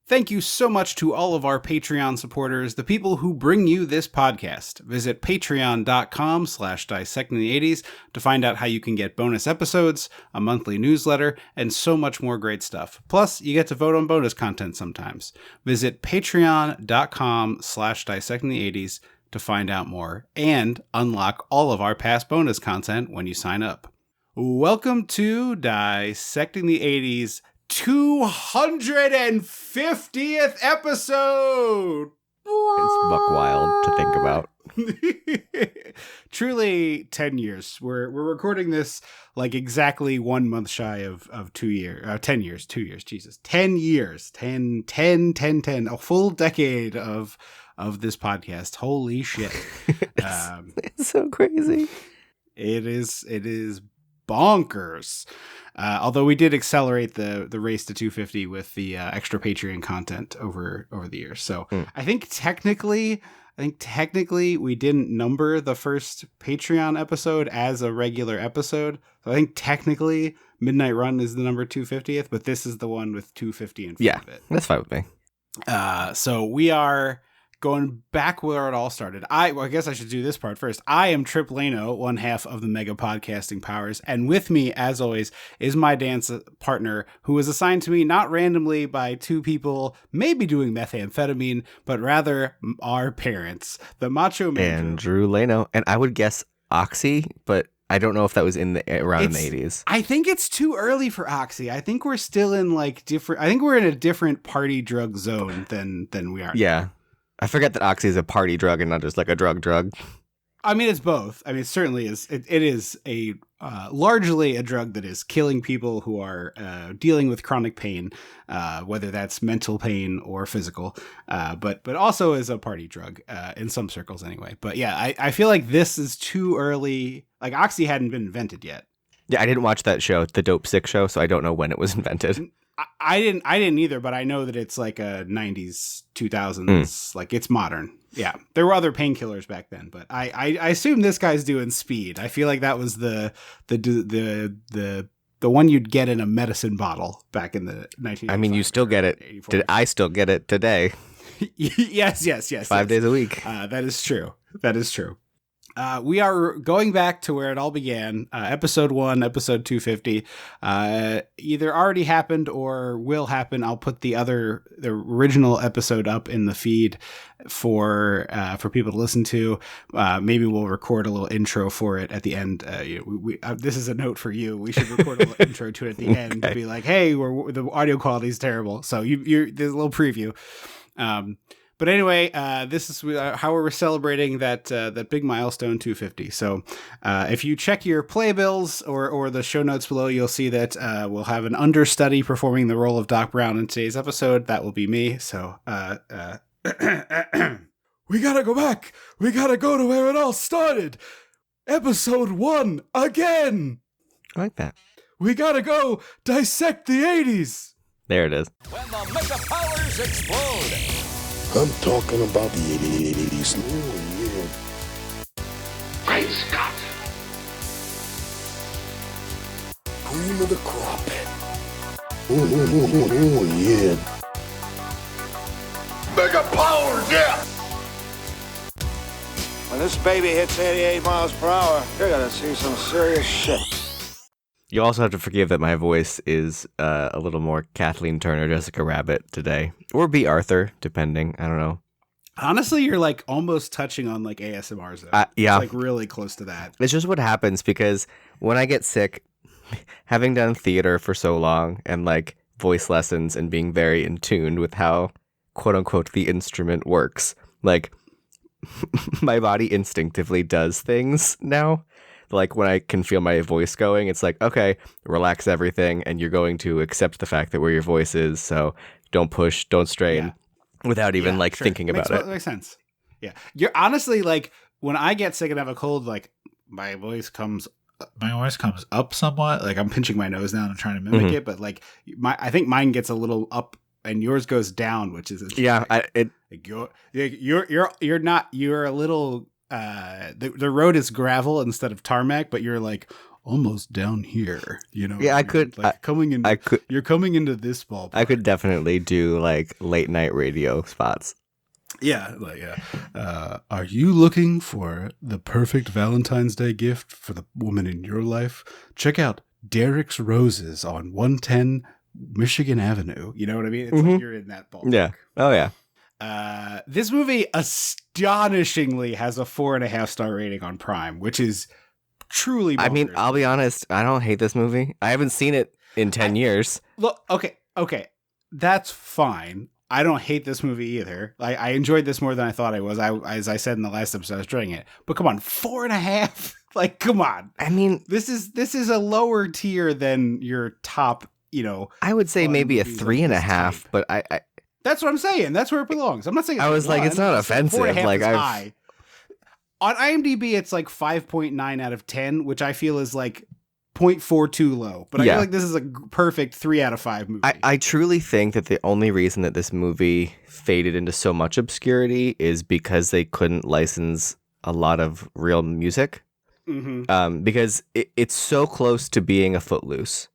Thank you so much to all of our Patreon supporters, the people who bring you this podcast. Visit patreon.com/dissectingthe80s to find out how you can get bonus episodes, a monthly newsletter, and so much more great stuff. Plus, you get to vote on bonus content sometimes. Visit patreon.com/dissectingthe80s to find out more and unlock all of our past bonus content when you sign up. Welcome to Dissecting the 80s 250th episode. It's buck wild to think about. Truly 10 years. We're recording this like exactly 1 month shy of 2 years. 10 years, 2 years, Jesus. 10 years. 10, a full decade of this podcast. Holy shit. It's so crazy. It is bonkers. Although we did accelerate the race to 250 with the extra Patreon content over the years. So I think technically we didn't number the first Patreon episode as a regular episode. So I think technically Midnight Run is the number 250th, but this is the one with 250 in front of it. That's fine with me. So we are going back where it all started. I guess I should do this part first. I am Trip Lano, one half of the Mega Podcasting Powers, and with me, as always, is my dance partner, who was assigned to me not randomly by two people maybe doing methamphetamine, but rather our parents, the Macho Man Andrew Lano, and I would guess Oxy, but I don't know if that was around in the 80s. I think it's too early for Oxy. I think we're still in like different. I think we're in a different party drug zone than we are. Yeah. I forget that Oxy is a party drug and not just like a drug. I mean, it's both. I mean, it certainly is. It is a largely a drug that is killing people who are dealing with chronic pain, whether that's mental pain or physical, but also is a party drug in some circles anyway. But yeah, I feel like this is too early. Like Oxy hadn't been invented yet. Yeah, I didn't watch that show, the Dope Sick show, so I don't know when it was invented. I didn't either, but I know that it's like a 90s, 2000s, like it's modern. Yeah, there were other painkillers back then, but I assume this guy's doing speed. I feel like that was the one you'd get in a medicine bottle back in the 1980s. I mean, you still get it. I still get it today. Yes. 5 days a week. That is true. We are going back to where it all began. Episode 1, episode 250. Either already happened or will happen. I'll put the original episode up in the feed for people to listen to. Maybe we'll record a little intro for it at the end. This is a note for you. We should record a little intro to it at the end to be like, hey, the audio quality is terrible. So there's a little preview. But anyway, this is how we're celebrating that big milestone 250. So if you check your playbills or the show notes below, you'll see that we'll have an understudy performing the role of Doc Brown in today's episode. That will be me. So we gotta go back. We gotta go to where it all started. Episode 1 again. I like that. We gotta go dissect the 80s. There it is. When the Mega Powers explode. I'm talking about the 80s. Oh, yeah. Great Scott! Cream of the crop. Oh, yeah. Mega Powers, yeah! When this baby hits 88 miles per hour, you're gonna see some serious shit. You also have to forgive that my voice is a little more Kathleen Turner, Jessica Rabbit today. Or B. Arthur, depending. I don't know. Honestly, you're like almost touching on like ASMR zone. Yeah. It's like really close to that. It's just what happens because when I get sick, having done theater for so long and like voice lessons and being very in tune with how quote unquote the instrument works, like my body instinctively does things now. Like when I can feel my voice going, it's like, okay, relax everything. And you're going to accept the fact that where your voice is. So don't push, don't strain without even thinking about it. Makes sense. Yeah. You're honestly like when I get sick and have a cold, like my voice comes up somewhat. Like I'm pinching my nose down and trying to mimic it. But like I think mine gets a little up and yours goes down, which is yeah. You're a little. The road is gravel instead of tarmac, but you're like almost down here. You know? Yeah, I could. Like coming in. I could. You're coming into this ballpark. I could definitely do like late night radio spots. Yeah, like are you looking for the perfect Valentine's Day gift for the woman in your life? Check out Derek's Roses on 110 Michigan Avenue. You know what I mean? It's like you're in that ballpark. Yeah. Oh yeah. This movie astonishingly has a 4.5-star rating on Prime, which is truly bonkers. I mean, I'll be honest. I don't hate this movie. I haven't seen it in 10 years. Look, okay, that's fine. I don't hate this movie either. I enjoyed this more than I thought I was. As I said in the last episode, I was enjoying it. But come on, 4.5? Like, come on. I mean, this is a lower tier than your top. You know, I would say maybe a 3.5, but I that's what I'm saying. That's where it belongs. I'm not saying. I was like, it's not offensive. 4.5 like is high. On IMDb, it's like 5.9 out of 10, which I feel is like 0.42 low. But I feel like this is a perfect 3 out of 5 movie. I truly think that the only reason that this movie faded into so much obscurity is because they couldn't license a lot of real music. Mm-hmm. Because it's so close to being a Footloose.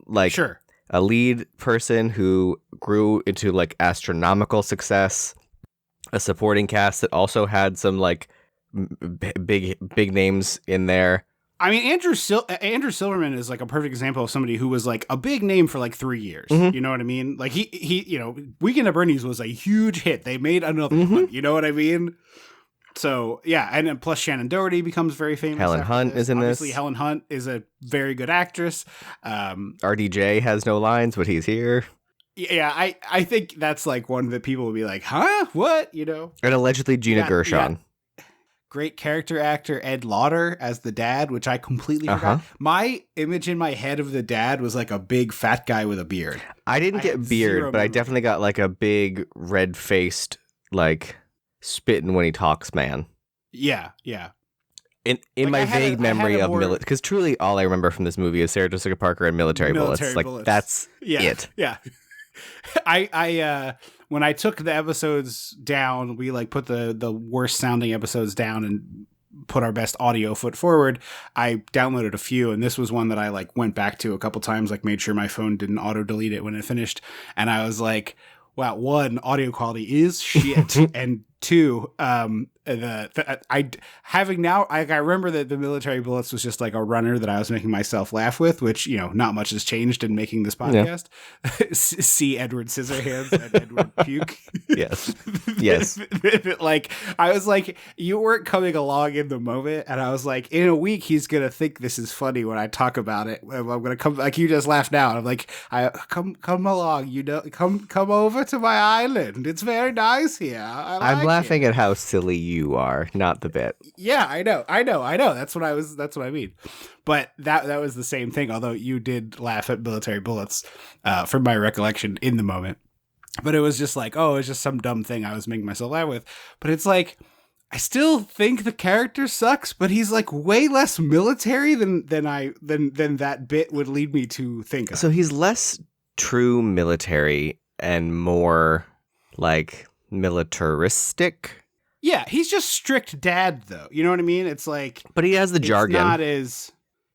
Like, sure. A lead person who grew into like astronomical success, a supporting cast that also had some like big names in there. I mean, Andrew Silverman is like a perfect example of somebody who was like a big name for like 3 years. Mm-hmm. You know what I mean? Like he, you know, Weekend at Bernie's was a huge hit. They made another one. You know what I mean? So yeah, and plus Shannon Doherty becomes very famous. Helen Hunt is in this. Obviously, Helen Hunt is a very good actress. RDJ has no lines, but he's here. Yeah, I think that's like one that people will be like, huh? What? You know? And allegedly Gina Gershon. Great character actor Ed Lauder as the dad, which I completely forgot. My image in my head of the dad was like a big fat guy with a beard. I didn't get beard, but I definitely got like a big red-faced, like spitting when he talks man. Yeah. In like my vague memory of military, because truly all I remember from this movie is Sarah Jessica Parker and military bullets. Like that's it. Yeah. I when I took the episodes down, we like put the worst sounding episodes down and put our best audio foot forward. I downloaded a few, and this was one that I like went back to a couple times, like made sure my phone didn't auto delete it when it finished. And I was like, wow, one, audio quality is shit, and two, I remember that the military bullets was just like a runner that I was making myself laugh with, which, you know, not much has changed in making this podcast. Yeah. See Edward Scissorhands and Edward Puke. Yes. Like, I was like, you weren't coming along in the moment, and I was like, in a week he's gonna think this is funny when I talk about it. I'm gonna come, like, you just laugh now. I'm like, come along, you know, come over to my island. It's very nice here. I'm laughing at how silly you are, not the bit. Yeah, I know. That's what I mean. But that was the same thing, although you did laugh at military bullets, from my recollection in the moment. But it was just like, oh, it's just some dumb thing I was making myself laugh with. But it's like, I still think the character sucks, but he's like way less military than that bit would lead me to think of. So he's less true military and more like militaristic. Yeah, he's just strict dad, though. You know what I mean? It's like, but he has the jargon.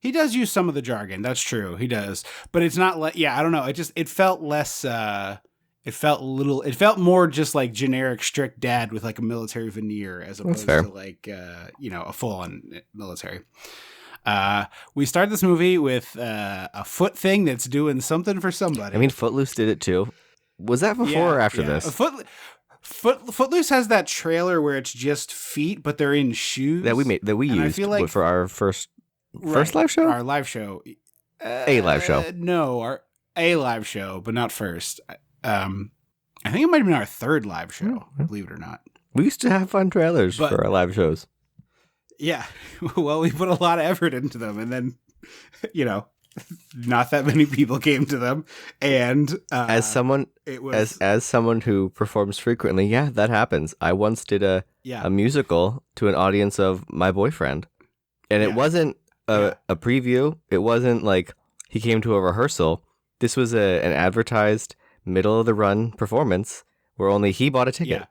He does use some of the jargon. That's true. He does, but it's not like, yeah, I don't know. It felt less. It felt more just like generic strict dad with like a military veneer as opposed to like a full on military. We start this movie with a foot thing that's doing something for somebody. I mean, Footloose did it too. Was that before or after this? Footloose has that trailer where it's just feet, but they're in shoes that we used for our first live show. Our live show, a live show. No, a live show, but not first. I think it might have been our third live show. Believe it or not, we used to have fun trailers for our live shows. Yeah, well, we put a lot of effort into them, and then, you know, not that many people came to them. And as someone who performs frequently, yeah, that happens. I once did a musical to an audience of my boyfriend, and it wasn't a preview. It wasn't like he came to a rehearsal. This was an advertised middle of the run performance where only he bought a ticket. Yeah.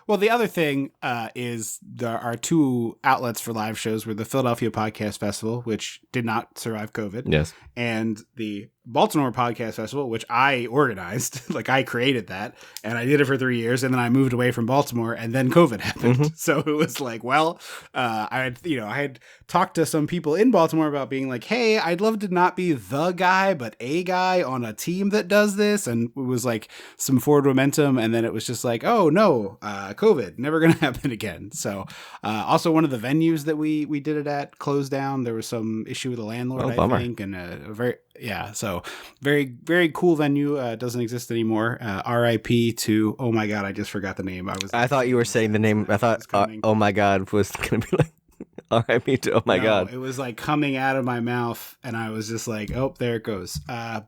Well, the other thing is there are two outlets for live shows were the Philadelphia Podcast Festival, which did not survive COVID. Yes. And the Baltimore Podcast Festival, which I organized, like I created that, and I did it for 3 years, and then I moved away from Baltimore, and then COVID happened. Mm-hmm. So it was like, well, I had talked to some people in Baltimore about being like, hey, I'd love to not be the guy, but a guy on a team that does this, and it was like some forward momentum, and then it was just like, oh no, COVID, never gonna happen again. So also one of the venues that we did it at closed down. There was some issue with the landlord, bummer. I think, and so very, very cool venue. Doesn't exist anymore. RIP to, oh my God, I just forgot the name. I thought you were saying the name. I thought, oh my God, was going to be like, RIP to, oh my God. It was like coming out of my mouth, and I was just like, oh, there it goes.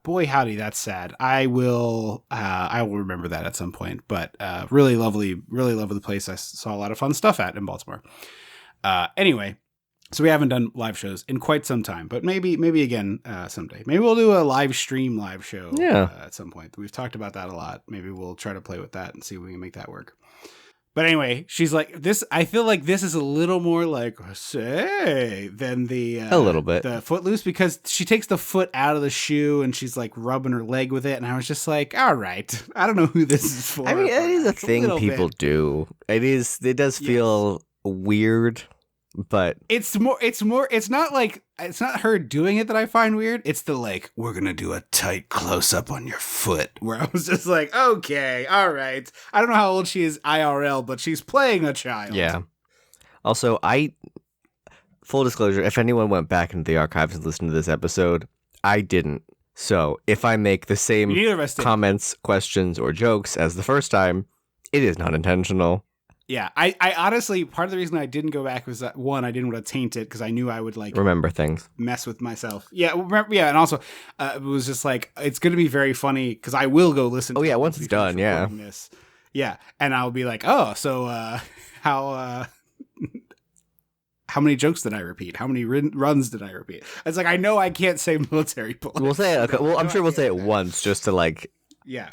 Boy, howdy, that's sad. I will remember that at some point, but really lovely place. I saw a lot of fun stuff at in Baltimore. Anyway. So we haven't done live shows in quite some time, but maybe again someday. Maybe we'll do a live show at some point. We've talked about that a lot. Maybe we'll try to play with that and see if we can make that work. But anyway, she's like this. I feel like this is a little more like say than a little bit the Footloose, because she takes the foot out of the shoe and she's like rubbing her leg with it, and I was just like, all right, I don't know who this is for. I mean, it is a thing people do. It does feel weird. But it's not her doing it that I find weird. It's the like, we're going to do a tight close up on your foot, where I was just like, okay, all right. I don't know how old she is IRL, but she's playing a child. Yeah. Also, full disclosure, if anyone went back into the archives and listened to this episode, I didn't. So if I make the same comments, questions, or jokes as the first time, it is not intentional. Yeah, I honestly, part of the reason I didn't go back was that, one, I didn't want to taint it because I knew I would like remember things, mess with myself. Yeah, and also it was just like, it's going to be very funny because I will go listen. Oh yeah, once it's done, yeah, and I'll be like, oh, so how many jokes did I repeat? How many runs did I repeat? It's like, I know I can't say military police. We'll say it. Okay. Well, I'm sure we'll say it once just to like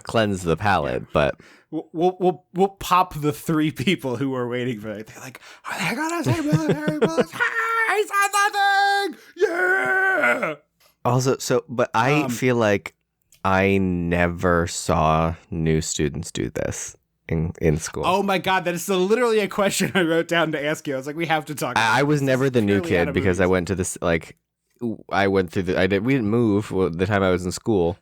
cleanse the palate, but. We'll pop the 3 people who were waiting for it. They're like, are they gonna say military police? He said nothing! Yeah! Also, but I feel like I never saw new students do this in school. Oh my God, that is literally a question I wrote down to ask you. I was like, we have to talk about I was never the new kid because I went to this, like, we didn't move the time I was in school.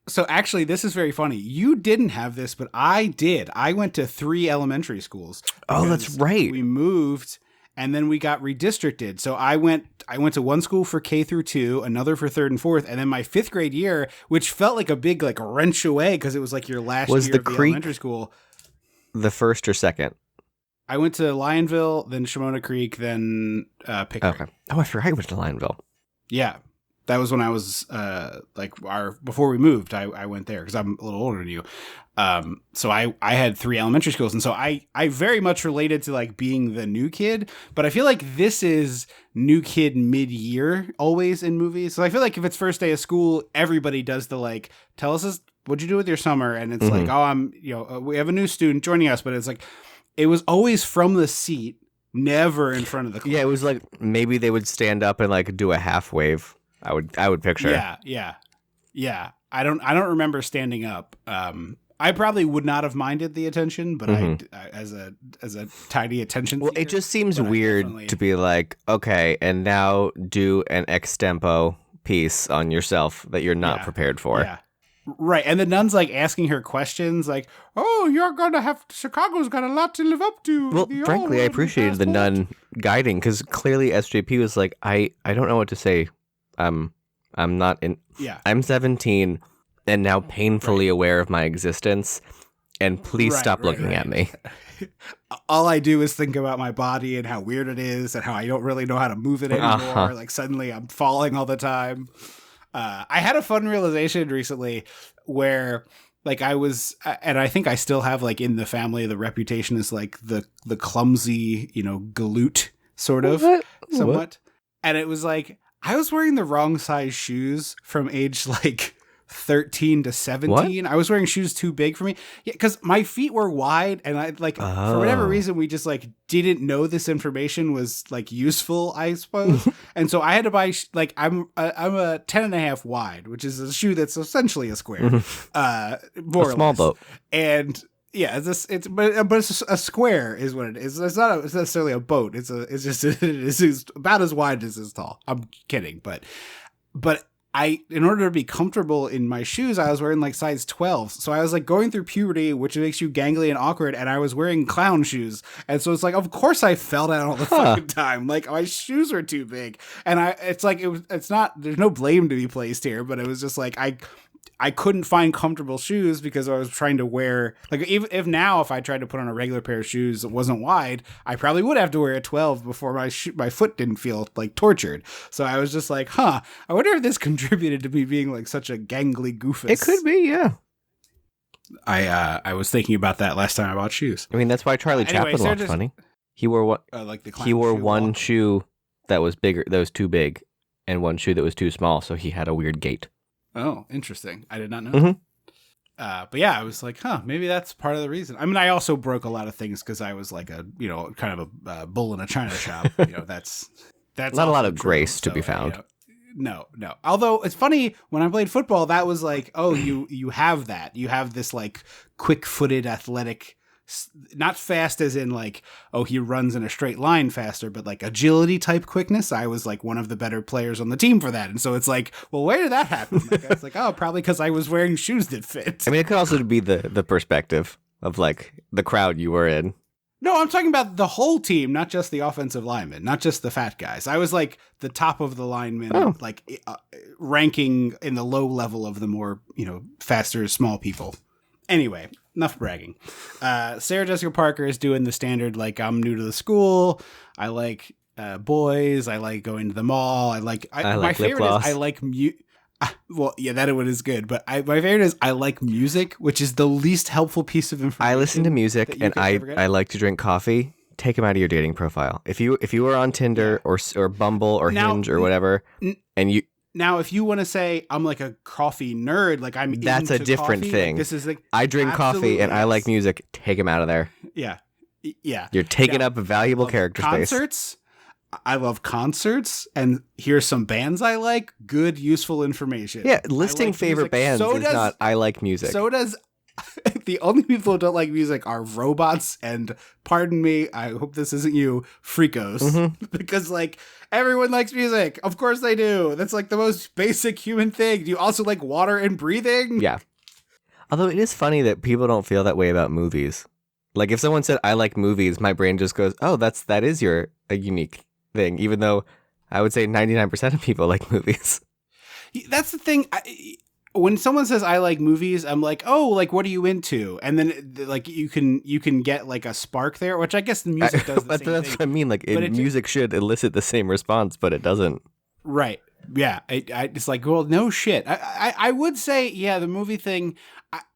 So actually, this is very funny. You didn't have this, but I did. I went to 3 elementary schools. Oh, that's right. We moved, and then we got redistricted. So I went to one school for K through 2, another for 3rd and 4th, and then my 5th grade year, which felt like a big like wrench away because it was like your last year of the elementary school. The first or second? I went to Lionville, then Shimona Creek, then Pickering. Okay. Oh, I forgot I went to Lionville. Yeah. That was when I was before we moved, I went there because I'm a little older than you. So I had 3 elementary schools. And so I very much related to like being the new kid, but I feel like this is new kid mid-year always in movies. So I feel like if it's first day of school, everybody does the like, tell us what'd you do with your summer? And it's like, oh, we have a new student joining us, but it's like, it was always from the seat, never in front of the class. Yeah, it was like, maybe they would stand up and like do a half wave. I would picture. Yeah. I don't remember standing up. I probably would not have minded the attention, but I as a tiny attention seeker, it just seems weird to be like, okay, and now do an extempo piece on yourself that you're not prepared for. Yeah. Right. And the nun's like asking her questions like, oh, Chicago's got a lot to live up to. Well, frankly, I appreciated the nun guiding because clearly SJP was like, I don't know what to say. I'm not in. Yeah. I'm 17 and now painfully aware of my existence, and please stop looking at me. All I do is think about my body and how weird it is and how I don't really know how to move it anymore. Like suddenly I'm falling all the time. I had a fun realization recently where like I was, and I think I still have like in the family, the reputation is like the clumsy, galoot sort of somewhat. And it was like, I was wearing the wrong size shoes from age like 13 to 17. What? I was wearing shoes too big for me. Yeah, because my feet were wide, and I like for whatever reason we just like didn't know this information was like useful, I suppose. And so I had to buy like I'm a 10 and a half wide, which is a shoe that's essentially a square, more a or small less. boat. And yeah, but it's a square is what it is. It's not necessarily a boat. It's about as wide as it's tall. I'm kidding, but in order to be comfortable in my shoes, I was wearing like size 12. So I was like going through puberty, which makes you gangly and awkward. And I was wearing clown shoes. And so it's like, of course I fell down all the fucking time. Like my shoes were too big. And there's no blame to be placed here, but it was just like, I couldn't find comfortable shoes because I was trying to wear, like, even if I tried to put on a regular pair of shoes that wasn't wide, I probably would have to wear a 12 before my foot didn't feel like tortured. So I was just like, I wonder if this contributed to me being like such a gangly goofus. It could be, yeah. I was thinking about that last time I bought shoes. I mean, that's why Charlie Chaplin walked funny. He wore what? He wore one shoe that was bigger, that was too big, and one shoe that was too small, so he had a weird gait. Oh, interesting. I did not know. But yeah, I was like, maybe that's part of the reason. I mean, I also broke a lot of things because I was like kind of a bull in a china shop. That's not a lot of grace to be found. No. Although it's funny, when I played football, that was like, you have that. You have this like quick-footed, athletic, not fast as in like, he runs in a straight line faster, but like agility type quickness. I was like one of the better players on the team for that. And so it's like, well, where did that happen? Like, I was like, probably because I was wearing shoes that fit. I mean, it could also be the perspective of like the crowd you were in. No, I'm talking about the whole team, not just the offensive linemen, not just the fat guys. I was like the top of the linemen, like ranking in the low level of the more, faster, small people. Anyway, enough bragging. Sarah Jessica Parker is doing the standard, like, I'm new to the school. I like boys. I like going to the mall. I like my favorite gloss. Is I like well, yeah, that one is good. But my favorite is I like music, which is the least helpful piece of information. I listen to music and I like to drink coffee. Take them out of your dating profile. If you were on Tinder or Bumble or Hinge or whatever, and you. Now, if you want to say I'm like a coffee nerd, like that's a different coffee, thing. Like this is like I drink coffee and I like music. Take him out of there. Yeah. You're taking up a valuable character space. Concerts. I love concerts, and here's some bands I like. Good, useful information. Yeah, listing favorite bands is not I like music. So does. The only people who don't like music are robots, and pardon me, I hope this isn't you, freakos. Because like everyone likes music. Of course they do. That's like the most basic human thing. Do you also like water and breathing? Yeah. Although it is funny that people don't feel that way about movies. Like if someone said I like movies, my brain just goes, oh, that is a unique thing. Even though I would say 99% of people like movies. That's the thing. When someone says I like movies, I'm like, oh, like what are you into? And then like you can get like a spark there, which I guess the music does. But that's what I mean. Like music should elicit the same response, but it doesn't. Right. Yeah. It's like, well, no shit. I would say, yeah, the movie thing.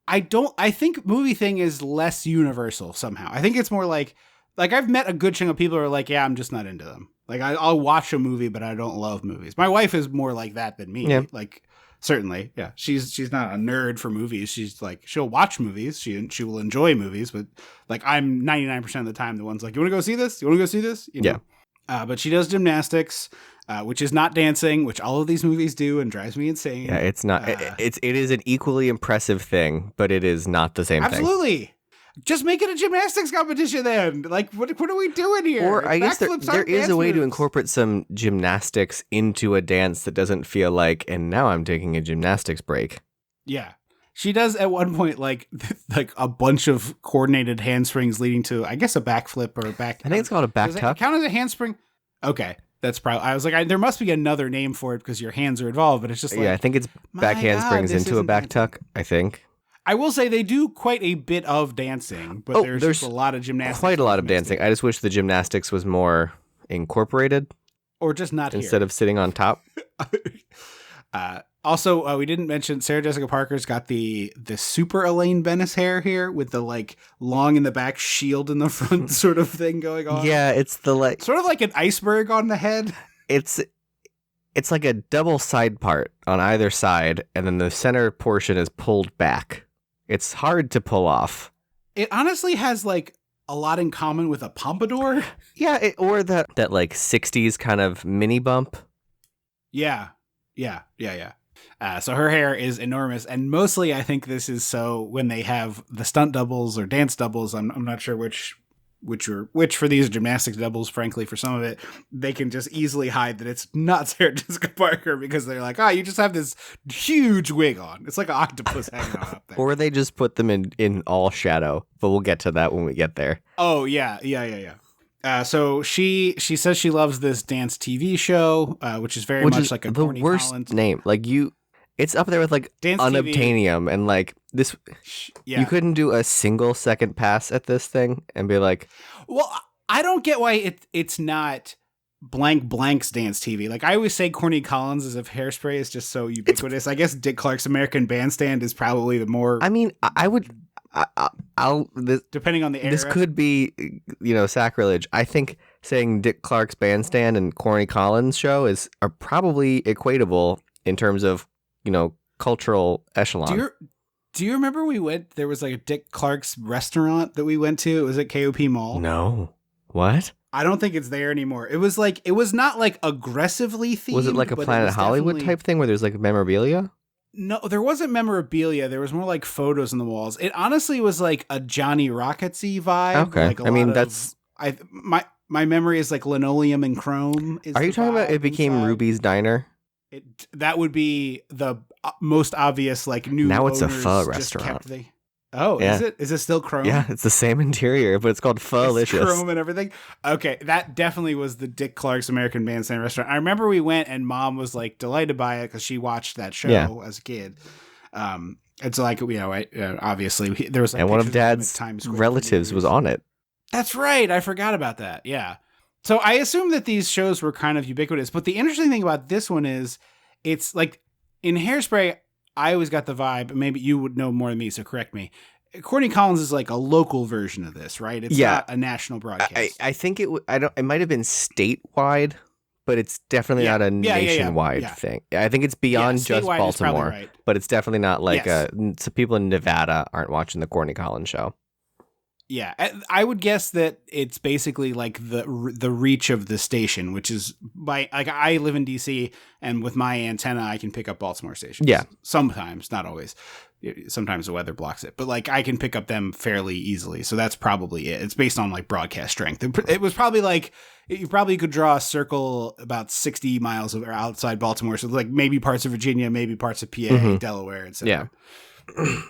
I think movie thing is less universal somehow. I think it's more like I've met a good chunk of people who are like, yeah, I'm just not into them. Like I'll watch a movie, but I don't love movies. My wife is more like that than me. Yeah. Like. Certainly, yeah. She's not a nerd for movies. She's like, she'll watch movies. She will enjoy movies, but like I'm 99% of the time the one's like, you want to go see this? You want to go see this? You know? Yeah. But she does gymnastics, which is not dancing, which all of these movies do and drives me insane. Yeah, it's not. It is an equally impressive thing, but it is not the same thing. Absolutely. Just make it a gymnastics competition then. Like, what are we doing here? Or I guess there is a way to incorporate some gymnastics into a dance that doesn't feel like, and now I'm taking a gymnastics break. Yeah. She does at one point like a bunch of coordinated handsprings leading to, I guess, a backflip or a back. I think it's called a back tuck. Count as a handspring? Okay. That's probably, I was like, there must be another name for it because your hands are involved, but it's just like. Yeah, I think it's back handsprings into a back tuck, I think. I will say they do quite a bit of dancing, but there's just a lot of gymnastics. Quite a lot of dancing. I just wish the gymnastics was more incorporated. Or just not instead of sitting on top. Also, we didn't mention Sarah Jessica Parker's got the super Elaine Bennis hair here with the like long in the back, shield in the front sort of thing going on. Yeah, it's the like sort of like an iceberg on the head. it's like a double side part on either side, and then the center portion is pulled back. It's hard to pull off. It honestly has like a lot in common with a pompadour. Yeah, or that like 60s kind of mini bump. Yeah. So her hair is enormous, and mostly I think this is so when they have the stunt doubles or dance doubles, I'm not sure which for these gymnastics doubles, frankly, for some of it, they can just easily hide that it's not Sarah Jessica Parker because they're like, you just have this huge wig on. It's like an octopus hanging on up there. Or they just put them in all shadow, but we'll get to that when we get there. Oh, yeah. So she says she loves this dance TV show, which is very much like a the Corny worst Collins name. Like it's up there with like Dance Unobtainium TV. And like this. Yeah. You couldn't do a single second pass at this thing and be like, Well, I don't get why it's not blank's dance TV. Like I always say Corny Collins as if Hairspray is just so ubiquitous. I guess Dick Clark's American Bandstand is probably the more. I mean, I would. Depending on the era. This could be, sacrilege. I think saying Dick Clark's Bandstand and Corny Collins show are probably equatable in terms of, cultural echelon. Do you remember there was like a Dick Clark's restaurant that we went to? It was at KOP Mall. No. What? I don't think it's there anymore. It was not like aggressively themed. Was it like a Planet Hollywood type thing where there's like memorabilia? No, there wasn't memorabilia. There was more like photos on the walls. It honestly was like a Johnny Rockets-y vibe. Okay. Like my memory is like linoleum and chrome. Are you talking about it became inside. Ruby's Diner? That would be the most obvious, like new. Now it's a owners pho just restaurant. Yeah. Is it? Is it still chrome? Yeah, it's the same interior, but it's called Pho-licious. Chrome and everything. Okay, that definitely was the Dick Clark's American Bandstand restaurant. I remember we went and Mom was like delighted by it because she watched that show as a kid. And so like obviously there was like, and one of pictures Dad's Times Square relatives was on it. That's right. I forgot about that. Yeah. So I assume that these shows were kind of ubiquitous, but the interesting thing about this one is it's like in Hairspray, I always got the vibe, maybe you would know more than me, so correct me. Corny Collins is like a local version of this, right? It's not a national broadcast. I think it might have been statewide, but it's definitely not a nationwide thing. I think it's beyond just Baltimore, right. But it's definitely not like so people in Nevada aren't watching the Corny Collins show. Yeah, I would guess that it's basically like the reach of the station, which is I live in DC, and with my antenna, I can pick up Baltimore stations. Yeah, sometimes, not always. Sometimes the weather blocks it, but like I can pick up them fairly easily. So that's probably it. It's based on like broadcast strength. It was probably like you probably could draw a circle about 60 miles outside Baltimore. So like maybe parts of Virginia, maybe parts of PA, Delaware, etc. Yeah,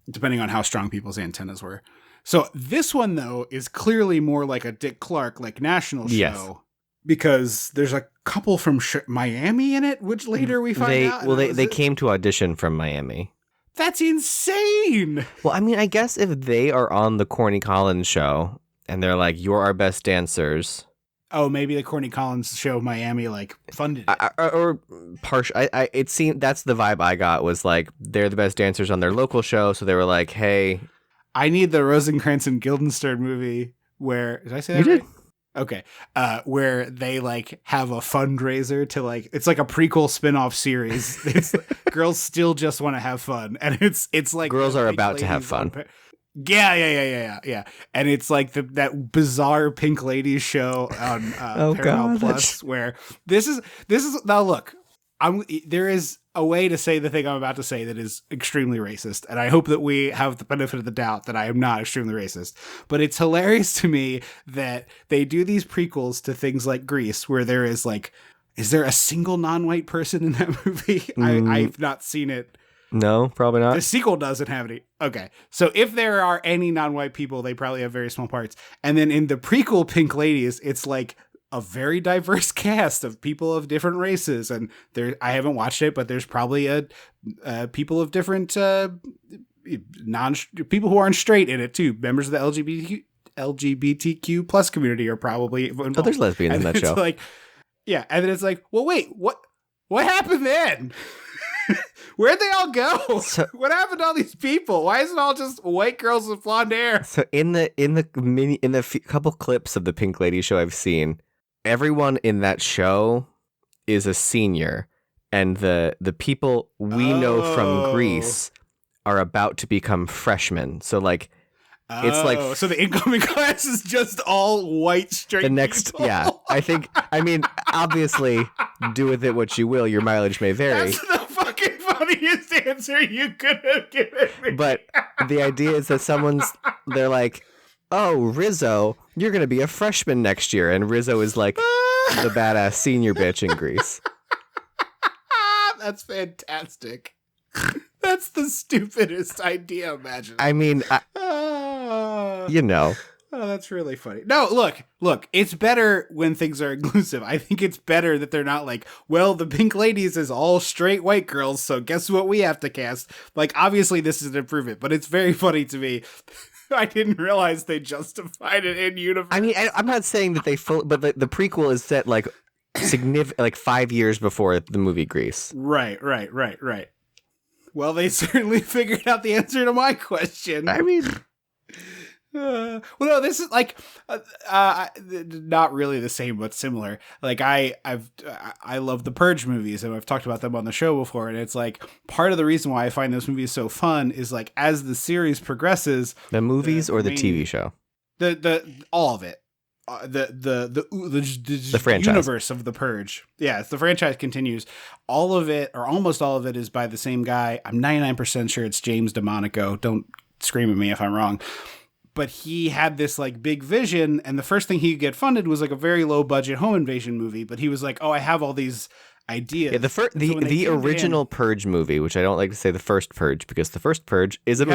depending on how strong people's antennas were. So this one, though, is clearly more like a Dick Clark, like national show, because there's a couple from Miami in it, which later we find out. Well, they came to audition from Miami. That's insane. Well, I mean, I guess if they are on the Corny Collins show and they're like, "You're our best dancers." Oh, maybe the Corny Collins show Miami like funded it. Or partial. It seemed that's the vibe I got was like they're the best dancers on their local show, so they were like, "Hey." I need the Rosencrantz and Guildenstern movie where did I say that you right? Did? Okay. Where they like have a fundraiser to like it's like a prequel spin-off series. It's girls still just want to have fun. And it's like girls are about to have fun. Yeah. And it's like that bizarre Pink Ladies show on Paramount Plus where this is now look, there is a way to say the thing I'm about to say that is extremely racist, and I hope that we have the benefit of the doubt that I am not extremely racist. But it's hilarious to me that they do these prequels to things like Grease, where there is like, is there a single non-white person in that movie? I've not seen it. No, probably not. The sequel doesn't have any. Okay, so if there are any non-white people, they probably have very small parts. And then in the prequel Pink Ladies, it's like a very diverse cast of people of different races, and I haven't watched it, but there's probably a people of different people who aren't straight in it too. Members of the LGBTQ plus community are probably involved. Oh, there's lesbians in that show. Like, yeah, and then it's like, well, wait, what happened then? Where'd they all go? What happened to all these people? Why is it all just white girls with blonde hair? So in the couple clips of the Pink Lady show I've seen, everyone in that show is a senior, and the people we know from Greece are about to become freshmen. So like, it's like so the incoming class is just all white straight. the next, people. yeah. I mean, obviously, do with it what you will. Your mileage may vary. That's the fucking funniest answer you could have given me. But the idea is that they're like, oh, Rizzo, you're going to be a freshman next year. And Rizzo is like the badass senior bitch in Greece. That's fantastic. That's the stupidest idea imaginable. I mean, you know. Oh, that's really funny. No, look, it's better when things are inclusive. I think it's better that they're not like, well, the Pink Ladies is all straight white girls, so guess what we have to cast? Like, obviously this is an improvement, but it's very funny to me. I didn't realize they justified it in universe. I mean, I'm not saying that but the prequel is set like like 5 years before the movie Grease. Right. Well, they certainly figured out the answer to my question. I mean... well, no, this is like not really the same, but similar. Like I love the Purge movies, and I've talked about them on the show before. And it's like part of the reason why I find those movies so fun is like as the series progresses, the movies or the TV show, the all of it, the franchise universe of the Purge. Yeah, the franchise continues. All of it, or almost all of it, is by the same guy. I'm 99% sure it's James DeMonico. Don't scream at me if I'm wrong. But he had this like big vision, and the first thing he could get funded was like a very low budget home invasion movie. But he was like, "Oh, I have all these ideas." Yeah, the original Purge movie, which I don't like to say the first Purge because the first Purge is a movie.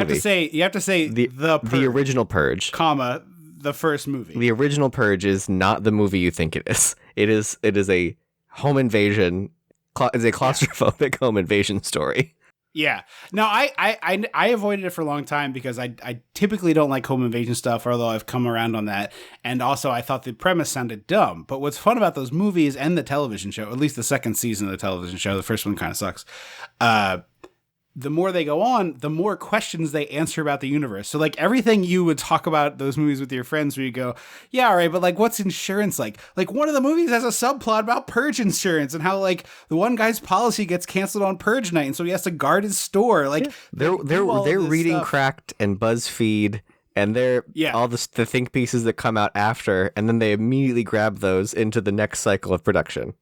You have to say the Purge, the original Purge, comma the first movie. The original Purge is not the movie you think it is. It is a home invasion. It's a claustrophobic home invasion story. Yeah. No, I avoided it for a long time because I typically don't like home invasion stuff, although I've come around on that. And also I thought the premise sounded dumb. But what's fun about those movies and the television show, at least the second season of the television show, the first one kind of sucks. The more they go on, the more questions they answer about the universe. So like everything you would talk about those movies with your friends where you go, yeah, all right, but like what's insurance like? Like one of the movies has a subplot about purge insurance and how like the one guy's policy gets canceled on purge night and so he has to guard his store. Like they're reading stuff. Cracked and BuzzFeed and they're all the think pieces that come out after, and then they immediately grab those into the next cycle of production.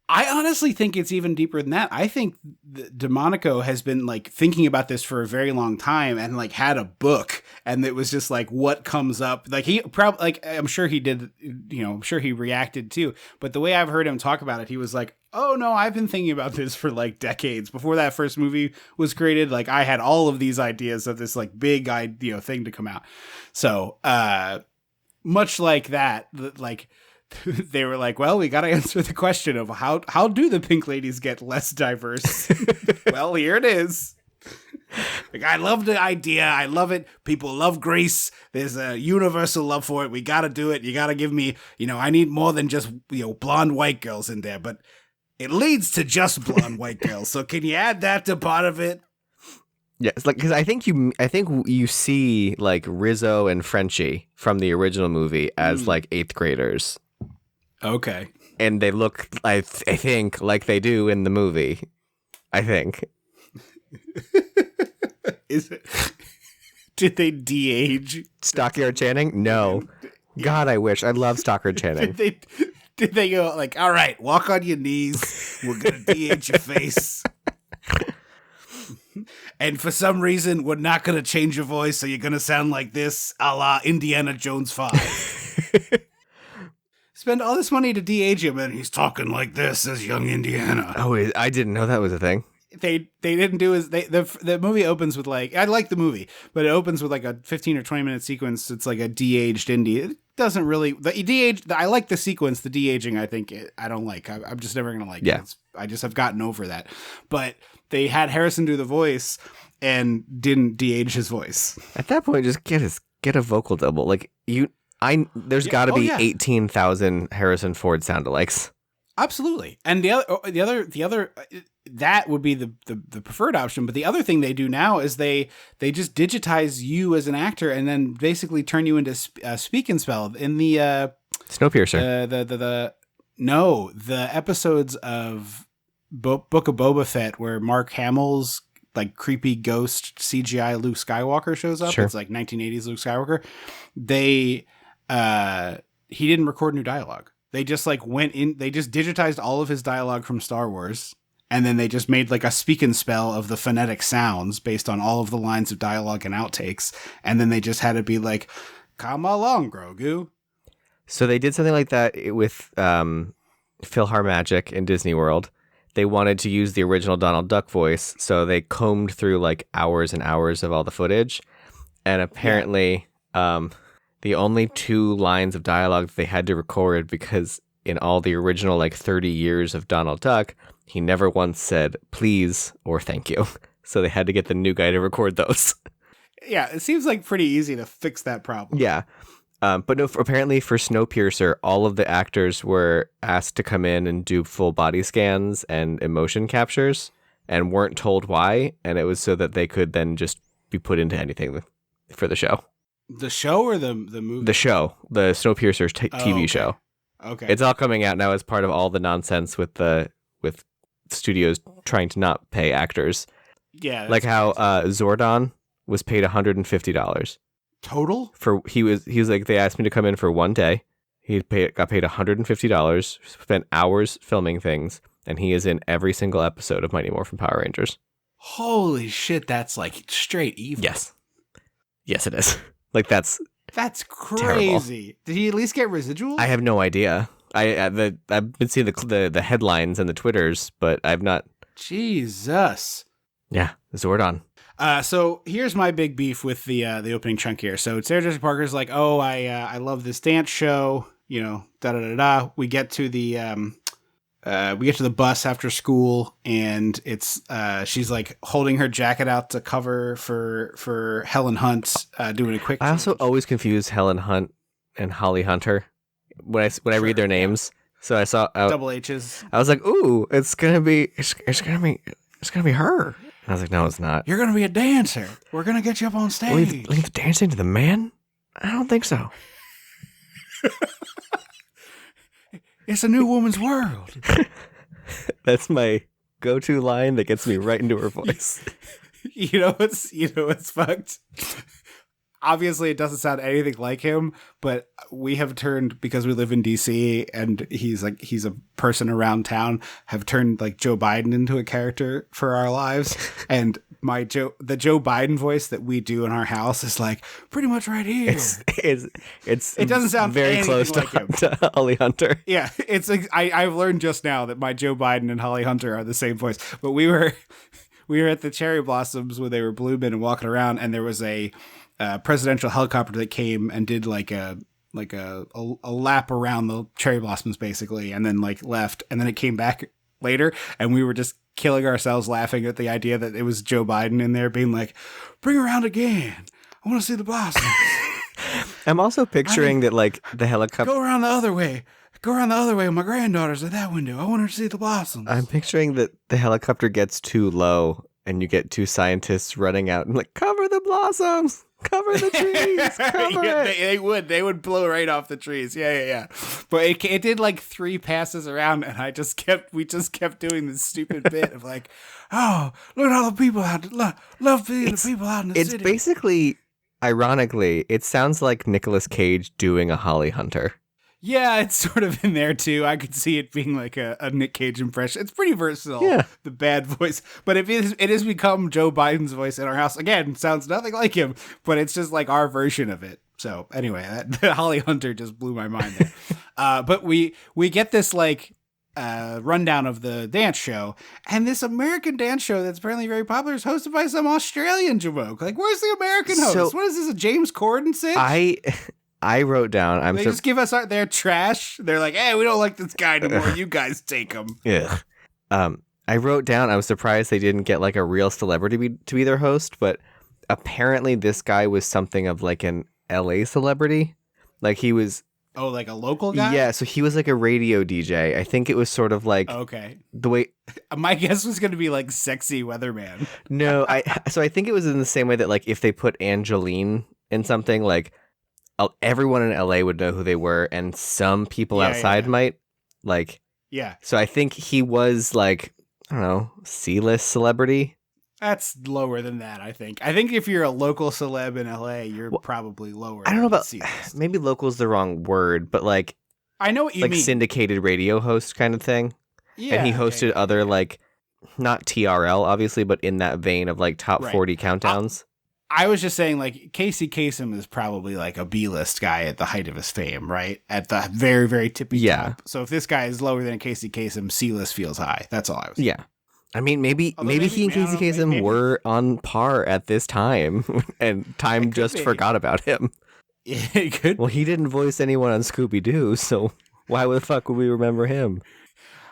I honestly think it's even deeper than that. I think DeMonico has been like thinking about this for a very long time and like had a book, and it was just like what comes up. Like he probably like I'm sure he did, I'm sure he reacted too. But the way I've heard him talk about it, he was like, "Oh no, I've been thinking about this for like decades before that first movie was created. Like I had all of these ideas of this like big thing to come out." So much like that, like. They were like, well, we got to answer the question of how do the Pink Ladies get less diverse? Well, here it is. Like, I love the idea. I love it. People love Grease. There's a universal love for it. We got to do it. You got to give me, I need more than just, blonde white girls in there, but it leads to just blonde white girls. So can you add that to part of it? Yeah, it's like, because I think you see like Rizzo and Frenchie from the original movie as like 8th graders. Okay. And they look, I think, like they do in the movie. I think. Is it? Did they de-age Stockyard Channing? No. God, I wish. I love Stockyard Channing. Did they go like, all right, walk on your knees. We're going to de-age your face. And for some reason, we're not going to change your voice, so you're going to sound like this, a la Indiana Jones 5. Spend all this money to de-age him, and he's talking like this as young Indiana. Oh, I didn't know that was a thing. They didn't do as the movie opens with like, I like the movie, but it opens with like a 15 or 20 minute sequence. It's like a de-aged Indy. It doesn't really the de-age. I like the sequence. The de-aging, I think I don't like. I'm just never gonna like it. I just have gotten over that. But they had Harrison do the voice and didn't de-age his voice. At that point, just get a vocal double. Like there's got to be 18,000 Harrison Ford sound-alikes. Absolutely. And the other that would be the preferred option. But the other thing they do now is they just digitize you as an actor and then basically turn you into Speak and Spell in the Snowpiercer. No, the episodes of Book of Boba Fett where Mark Hamill's like creepy ghost CGI Luke Skywalker shows up. Sure. It's like 1980s Luke Skywalker. They he didn't record new dialogue. They just like went in, they just digitized all of his dialogue from Star Wars, and then they just made like a speak and spell of the phonetic sounds based on all of the lines of dialogue and outtakes, and then they just had to be like, come along, Grogu. So they did something like that with PhilharMagic in Disney World. They wanted to use the original Donald Duck voice, so they combed through like hours and hours of all the footage, and apparently the only 2 lines of dialogue that they had to record, because in all the original like 30 years of Donald Duck, he never once said please or thank you. So they had to get the new guy to record those. Yeah, it seems like pretty easy to fix that problem. Yeah. But no, apparently for Snowpiercer, all of the actors were asked to come in and do full body scans and emotion captures and weren't told why. And it was so that they could then just be put into anything for the show. The show or the movie? The show, the Snowpiercer TV okay. show. Okay. It's all coming out now as part of all the nonsense with studios trying to not pay actors. Yeah. Like how Zordon was paid $150. Total? He was like, they asked me to come in for one day. Got paid $150, spent hours filming things, and he is in every single episode of Mighty Morphin Power Rangers. Holy shit, that's like straight evil. Yes. Yes, it is. Like that's crazy. Did he at least get residuals? I have no idea. I've been seeing the headlines and the Twitters, but I've not. Jesus. Yeah, Zordon. So here's my big beef with the opening chunk here. So Sarah Jessica Parker's like, oh, I love this dance show, you know, da da da da. We get to the bus after school, and it's she's like holding her jacket out to cover for Helen Hunt doing a quick. I also always confuse Helen Hunt and Holly Hunter when I read their names. So I saw double H's. I was like, ooh, it's gonna be her. And I was like, no, it's not. You're gonna be a dancer. We're gonna get you up on stage. Leave dancing to the man? I don't think so. It's a new woman's world. That's my go-to line that gets me right into her voice. You know what's fucked? Obviously, it doesn't sound anything like him, but we have turned, because we live in DC and he's a person around town, have turned like Joe Biden into a character for our lives. And the Joe Biden voice that we do in our house is like pretty much right here. It doesn't sound very close like him. to Holly Hunter. Yeah, I've learned just now that my Joe Biden and Holly Hunter are the same voice. But we were at the cherry blossoms when they were blooming and walking around, and there was a presidential helicopter that came and did like a lap around the cherry blossoms basically, and then like left, and then it came back later, and we were just killing ourselves laughing at the idea that it was Joe Biden in there being like, bring around again, I want to see the blossoms. I'm also picturing that like the helicopter go around the other way my granddaughter's at that window, I want her to see the blossoms. I'm picturing that the helicopter gets too low and you get 2 scientists running out and like, cover the blossoms. Cover the trees. Cover it. They would blow right off the trees. Yeah. But it did like 3 passes around, and we just kept doing this stupid bit of like, oh, look at all the people out. Love seeing the people out in the city. It's basically, ironically, it sounds like Nicolas Cage doing a Holly Hunter. Yeah, it's sort of in there too. I could see it being like a Nick Cage impression. It's pretty versatile. Yeah. The bad voice, but it has become Joe Biden's voice in our house. Again, sounds nothing like him, but it's just like our version of it. So anyway, the Holly Hunter just blew my mind there. But we get this like rundown of the dance show, and this American dance show that's apparently very popular is hosted by some Australian jamoke. Like, where's the American host? So, what is this, a James Corden sitch? I wrote down. They just give us their trash. They're like, hey, we don't like this guy anymore. You guys take him. Yeah. I wrote down. I was surprised they didn't get like a real celebrity to be their host, but apparently this guy was something of like an LA celebrity. Like he was. Oh, like a local guy? Yeah. So he was like a radio DJ. I think it was sort of like. Okay. The way. My guess was going to be like sexy weatherman. No, I think it was in the same way that like if they put Angeline in something, like everyone in LA would know who they were, and some people outside might. Like, Yeah. so I think he was like, I don't know, C-list celebrity. That's lower than that, I think. I think if you're a local celeb in LA, you're probably lower. I don't know than about, C-list. maybe local's the wrong word, but like, I know what you like mean. syndicated radio host kind of thing. Yeah, And he hosted other like, not TRL obviously, but in that vein of like top Right. 40 countdowns. I was just saying, like, Casey Kasem is probably like a B-list guy at the height of his fame, right? At the very, very tippy top. So if this guy is lower than Casey Kasem, C-list feels high. That's all I was saying. Yeah. I mean, maybe Although he and I don't Casey know, Kasem maybe- were on par at this time, and time could just be. forgot about him. It could. Well, he didn't voice anyone on Scooby-Doo, so why the fuck would we remember him?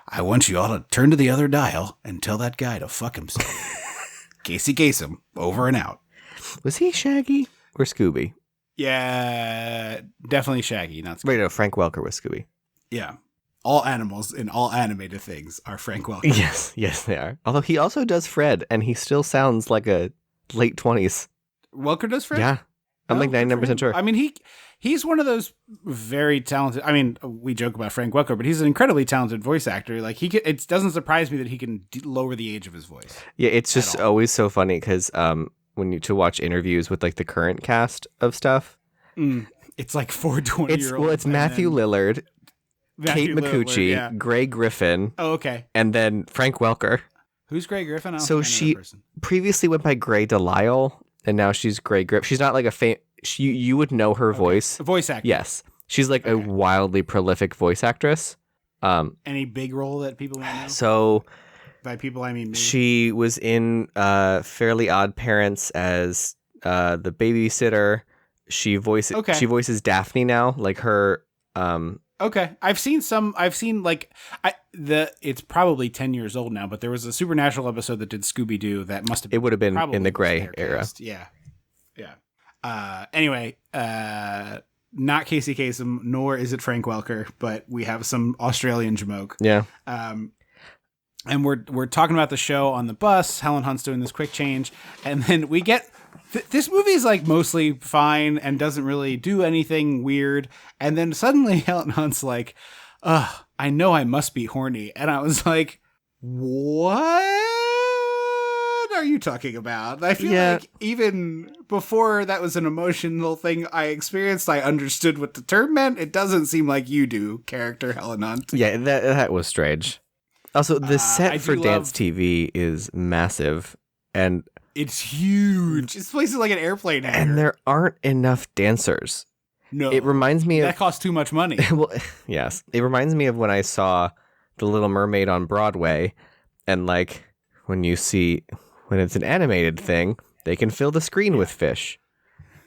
I want you all to turn to the other dial and tell that guy to fuck himself. Casey Kasem, over and out. Was he Shaggy or Scooby? Yeah, definitely Shaggy, not Scooby. Wait, no, Frank Welker was Scooby. Yeah. All animals in all animated things are Frank Welker. Yes, they are. Although he also does Fred, and he still sounds like a late 20s. Welker does Fred? Yeah. I'm like good for 99% him. sure. I mean, he's one of those very talented. I mean, we joke about Frank Welker, but he's an incredibly talented voice actor. Like it doesn't surprise me that he can lower the age of his voice. Yeah, it's just always so funny because when you to watch interviews with like the current cast of stuff, It's like 420-year-olds. well, it's Matthew Lillard, Kate McCucci, yeah. Grey Griffin, Oh, okay. and then Frank Welker. Who's Grey Griffin? I don't So think I know she that person. previously went by Grey Delisle, and now she's Grey Griffin. She's not like you would know her voice. A voice actor. Yes. She's like a wildly prolific voice actress. Any big role that people might know? So By people, I mean me. she was in Fairly Odd Parents as the babysitter. She voices Daphne now, like her. Okay, I've seen it's probably 10 years old now, but there was a Supernatural episode that did Scooby-Doo that must have It would have been probably in the was Grey their era. cast. Yeah. Anyway, not Casey Kasem, nor is it Frank Welker, but we have some Australian jamoke. Yeah. And we're talking about the show on the bus. Helen Hunt's doing this quick change, and then we get this movie's like mostly fine and doesn't really do anything weird. And then suddenly Helen Hunt's like, I know I must be horny. And I was like, what are you talking about? I feel like even before that was an emotional thing I experienced, I understood what the term meant. It doesn't seem like you do, character Helen Hunt. Yeah, that was strange. Also, the set I for do Dance love- TV is massive, and It's huge. This place is like an airplane hangar. and there aren't enough dancers. No, It reminds me of that costs too much money. well, yes, it reminds me of when I saw The Little Mermaid on Broadway, and like when it's an animated thing, they can fill the screen with fish.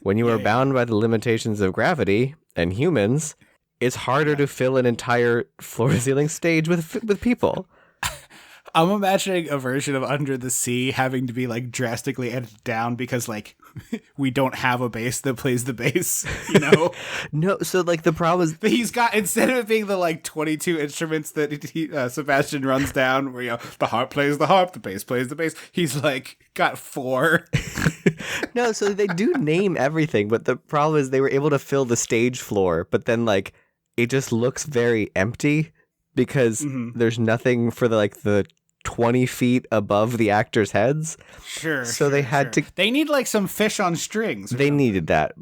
When you are bound by the limitations of gravity and humans, it's harder to fill an entire floor-to-ceiling stage with people. I'm imagining a version of Under the Sea having to be like drastically edited down because like we don't have a bass that plays the bass, you know? No, so like the problem is But he's got, instead of it being the like 22 instruments that Sebastian runs down, where, you know, the harp plays the harp, the bass plays the bass, he's like got 4. no, so they do name everything, but the problem is they were able to fill the stage floor, but then like it just looks very empty because there's nothing for the 20 feet above the actors' heads. Sure. So they had to. They need like some fish on strings. They needed that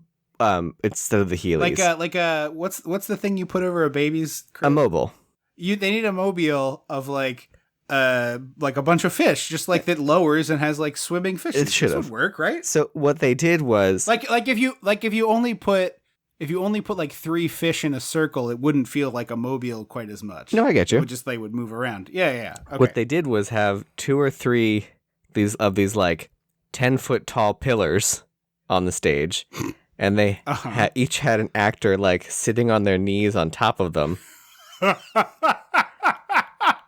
instead of the Heelys. What's the thing you put over a baby's crib? A mobile. They need a mobile of like a bunch of fish, just like that lowers and has like swimming fish. It should This have would work, right? So what they did was Like if you only put like 3 fish in a circle, it wouldn't feel like a mobile quite as much. No, I get you. It would just they would move around. Yeah. Okay. What they did was have 2 or 3 these like 10-foot tall pillars on the stage, and they each had an actor like sitting on their knees on top of them.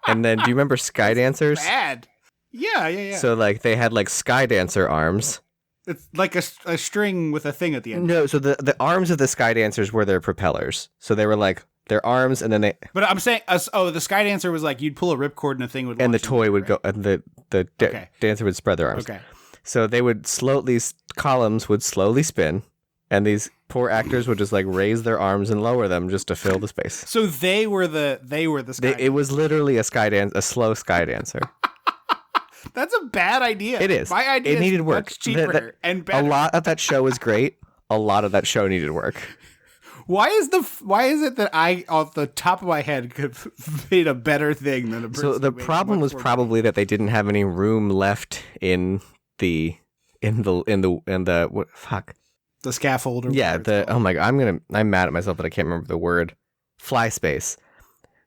And then, do you remember Sky Dancers? Bad. Yeah. So like they had like Sky Dancer arms. It's like a string with a thing at the end. No, so the arms of the Sky Dancers were their propellers. So they were like their arms, and then they But I'm saying, the Sky Dancer was like you'd pull a ripcord and a thing would. and the launch toy into would it, go, right? and the dancer would spread their arms. Okay. So they would columns would slowly spin, and these poor actors would just like raise their arms and lower them just to fill the space. So they were the sky. It was literally a slow sky dancer. That's a bad idea. It is. My idea it needed is work. much cheaper and better. A lot of that show was great. A lot of that show needed work. Why is it that I, off the top of my head, could have made a better thing than a person? So the problem was probably that they didn't have any room left in the fuck. The scaffold. Or yeah. Oh my god. I'm mad at myself that I can't remember the word. Fly space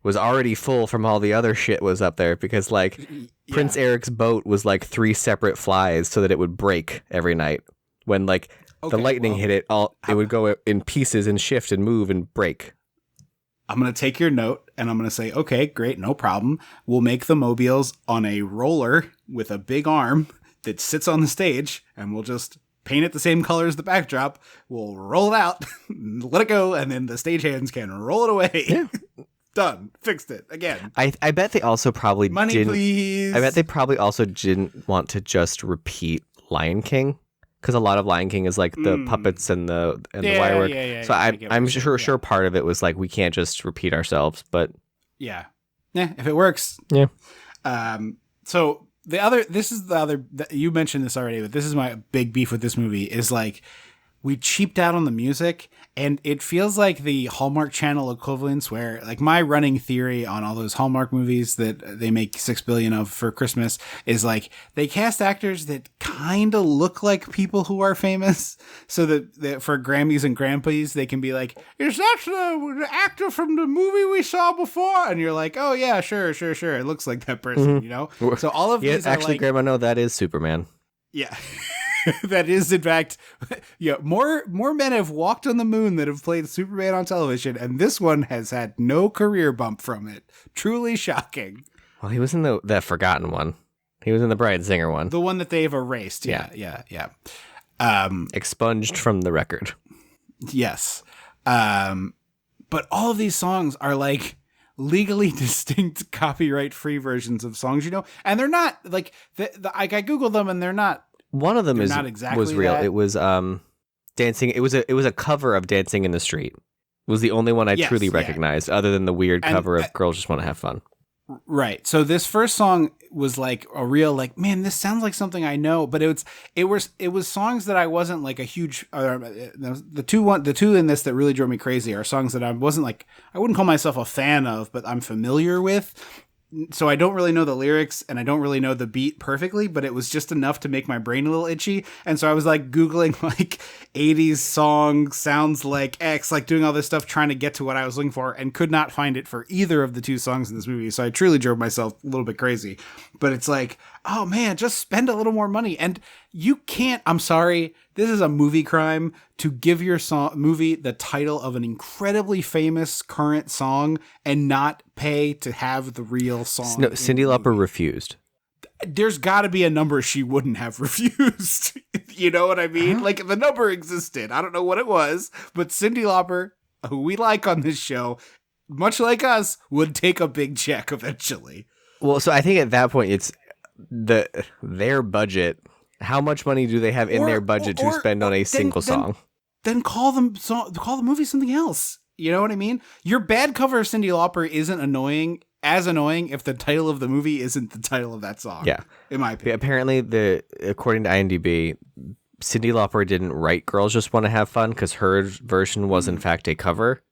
was already full from all the other shit was up there because like Prince Eric's boat was like 3 separate flies so that it would break every night when like. The lightning hit it, it would go in pieces and shift and move and break. I'm going to take your note and I'm going to say, okay, great, no problem. We'll make the mobiles on a roller with a big arm that sits on the stage and we'll just paint it the same color as the backdrop. We'll roll it out, let it go, and then the stagehands can roll it away. Yeah. Done. Fixed it. Again. I bet they also probably Money, didn't. Please. I bet they probably also didn't want to just repeat Lion King. Because a lot of Lion King is like the puppets and the wire work. So I'm sure part of it was like we can't just repeat ourselves, but yeah, if it works, yeah. So you mentioned this already, but this is my big beef with this movie is like we cheaped out on the music, and it feels like the Hallmark Channel equivalents where like my running theory on all those Hallmark movies that they make 6 billion of for Christmas is like they cast actors that kind of look like people who are famous so that for Grammys and Grampies, they can be like, is that the actor from the movie we saw before? And you're like, oh yeah, sure. It looks like that person, you know? So all of these are actually, like, Grandma, no, that is Superman. Yeah. That is, in fact, yeah. More men have walked on the moon that have played Superman on television, and this one has had no career bump from it. Truly shocking. Well, he was in the forgotten one. He was in the Bryan Singer one. The one that they've erased. Yeah. Expunged from the record. Yes. But all of these songs are like legally distinct copyright-free versions of songs, you know? And they're not, like, I Googled them, and they're not. One of them not exactly was real. that. It was dancing. It was a cover of Dancing in the Street. It was the only one I truly recognized, other than the weird cover of Girls Just Want to Have Fun. Right. So this first song was like a real like, man, this sounds like something I know, but it was songs that I wasn't like a huge. The two in this that really drove me crazy are songs that I wouldn't call myself a fan of, but I'm familiar with. So I don't really know the lyrics and I don't really know the beat perfectly, but it was just enough to make my brain a little itchy. And so I was like Googling like 80s song sounds like X, like doing all this stuff, trying to get to what I was looking for, and could not find it for either of the two songs in this movie. So I truly drove myself a little bit crazy, but it's like, oh man, just spend a little more money. And you can't, I'm sorry, this is a movie crime to give your movie the title of an incredibly famous current song and not pay to have the real song. No, Cyndi Lauper refused. There's got to be a number she wouldn't have refused. You know what I mean? Like the number existed. I don't know what it was, but Cyndi Lauper, who we like on this show, much like us, would take a big check eventually. Well, so I think at that point it's their budget. How much money do they have in their budget to spend on a single song? Then call the movie something else. You know what I mean? Your bad cover of Cyndi Lauper isn't annoying if the title of the movie isn't the title of that song. Yeah. In my opinion. Apparently, according to IMDb, Cyndi Lauper didn't write Girls Just Want to Have Fun because her version was in fact a cover.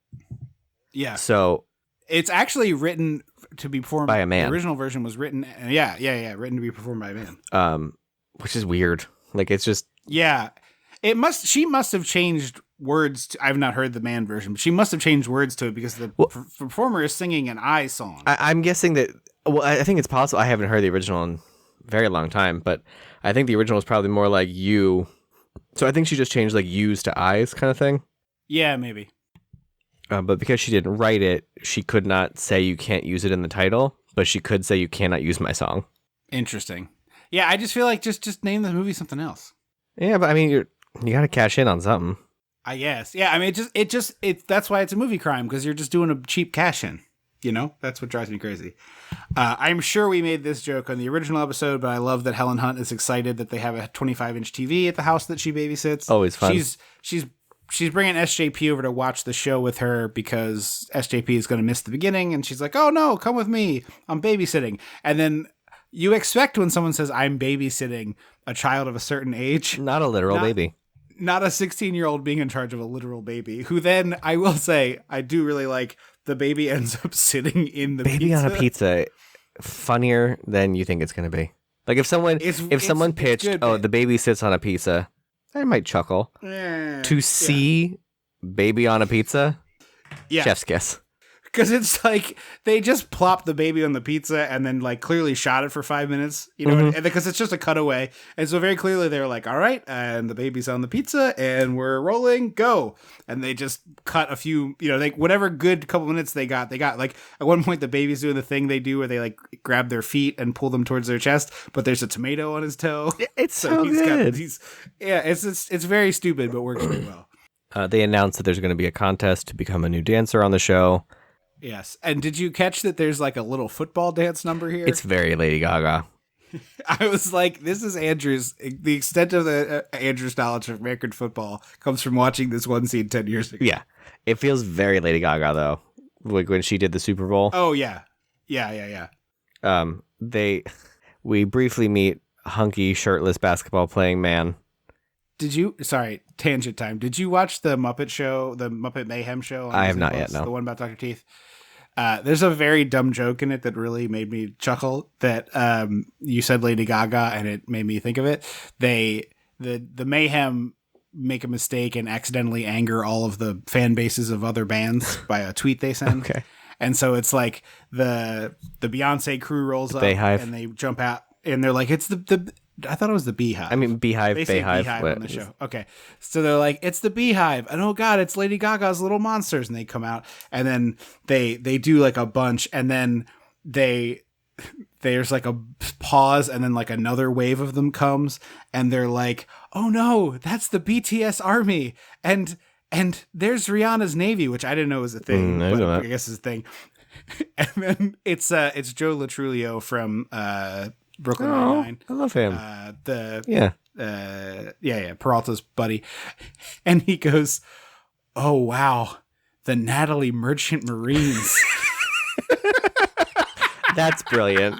Yeah. So it's actually written to be performed by a man. The original version was written, written to be performed by a man. Which is weird. Like it's just she must have changed words. I've not heard the man version, but she must have changed words to it because the performer is singing an I song. I'm guessing that. Well, I think it's possible. I haven't heard the original in a very long time, but I think the original is probably more like you. So I think she just changed like U's to I's kind of thing. Yeah, maybe. But because she didn't write it, she could not say you can't use it in the title, but she could say you cannot use my song. Interesting. Yeah, I just feel like just name the movie something else. Yeah, but I mean, you got to cash in on something. I guess. Yeah, I mean, that's why it's a movie crime, because you're just doing a cheap cash in. You know, that's what drives me crazy. I'm sure we made this joke on the original episode, but I love that Helen Hunt is excited that they have a 25-inch TV at the house that she babysits. Always fun. She's she's bringing SJP over to watch the show with her because SJP is going to miss the beginning. And she's like, oh no, come with me. I'm babysitting. And then you expect when someone says I'm babysitting a child of a certain age. Not a literal baby. Not a 16-year-old being in charge of a literal baby who then, I will say, I do really like the baby ends up sitting in the baby pizza. on a pizza. Funnier than you think it's going to be. Like if someone pitched, the baby sits on a pizza, I might chuckle. To see baby on a pizza, chef's kiss. Because it's like they just plopped the baby on the pizza and then like clearly shot it for 5 minutes, you know, and because it's just a cutaway. And so very clearly they're like, all right, and the baby's on the pizza and we're rolling, go. And they just cut a few, you know, like whatever good couple minutes they got like at one point the baby's doing the thing they do where they like grab their feet and pull them towards their chest, but there's a tomato on his toe. It's so good. It's very stupid, but works very well. They announced that there's going to be a contest to become a new dancer on the show. Yes. And did you catch that there's like a little football dance number here? It's very Lady Gaga. I was like, this is Andrew's. The extent of Andrew's knowledge of American football comes from watching this one scene 10 years ago. Yeah. It feels very Lady Gaga, though. Like when she did the Super Bowl. Oh, yeah. Yeah. We briefly meet hunky, shirtless basketball playing man. Tangent time. Did you watch the Muppet show, the Muppet Mayhem show? I have not yet, no. The one about Dr. Teeth? There's a very dumb joke in it that really made me chuckle that you said Lady Gaga and it made me think of it. The Mayhem make a mistake and accidentally anger all of the fan bases of other bands by a tweet they send. Okay. And so it's like the Beyonce crew rolls up Bayhive. and they jump out and they're like, it's the I thought it was the Beehive. I mean, Beehive, they say Bayhive. Beehive on the show. Okay. So they're like, it's the Beehive. And oh God, it's Lady Gaga's Little Monsters. And they come out and then they do like a bunch and then there's like a pause and then like another wave of them comes and they're like, oh no, that's the BTS army. And there's Rihanna's Navy, which I didn't know was a thing, but I guess is a thing. And then it's Joe Latrulio from Brooklyn Nine-Nine. I love him. Peralta's buddy. And he goes, oh, wow, the Natalie Merchant Marines. That's brilliant.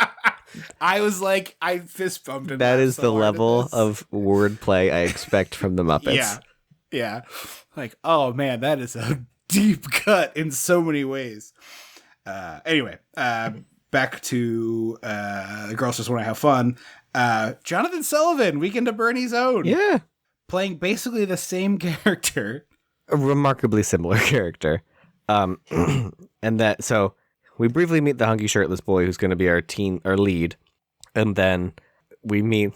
I was like, I fist bumped him. That is the level of wordplay I expect from the Muppets. Yeah. Like, oh, man, that is a deep cut in so many ways. Anyway, back to the Girls Just Want to Have Fun. Jonathan Sullivan, Weekend at Bernie's Own. Yeah. Playing basically the same character. A remarkably similar character. And that, so we briefly meet the hunky shirtless boy who's going to be our lead. And then we meet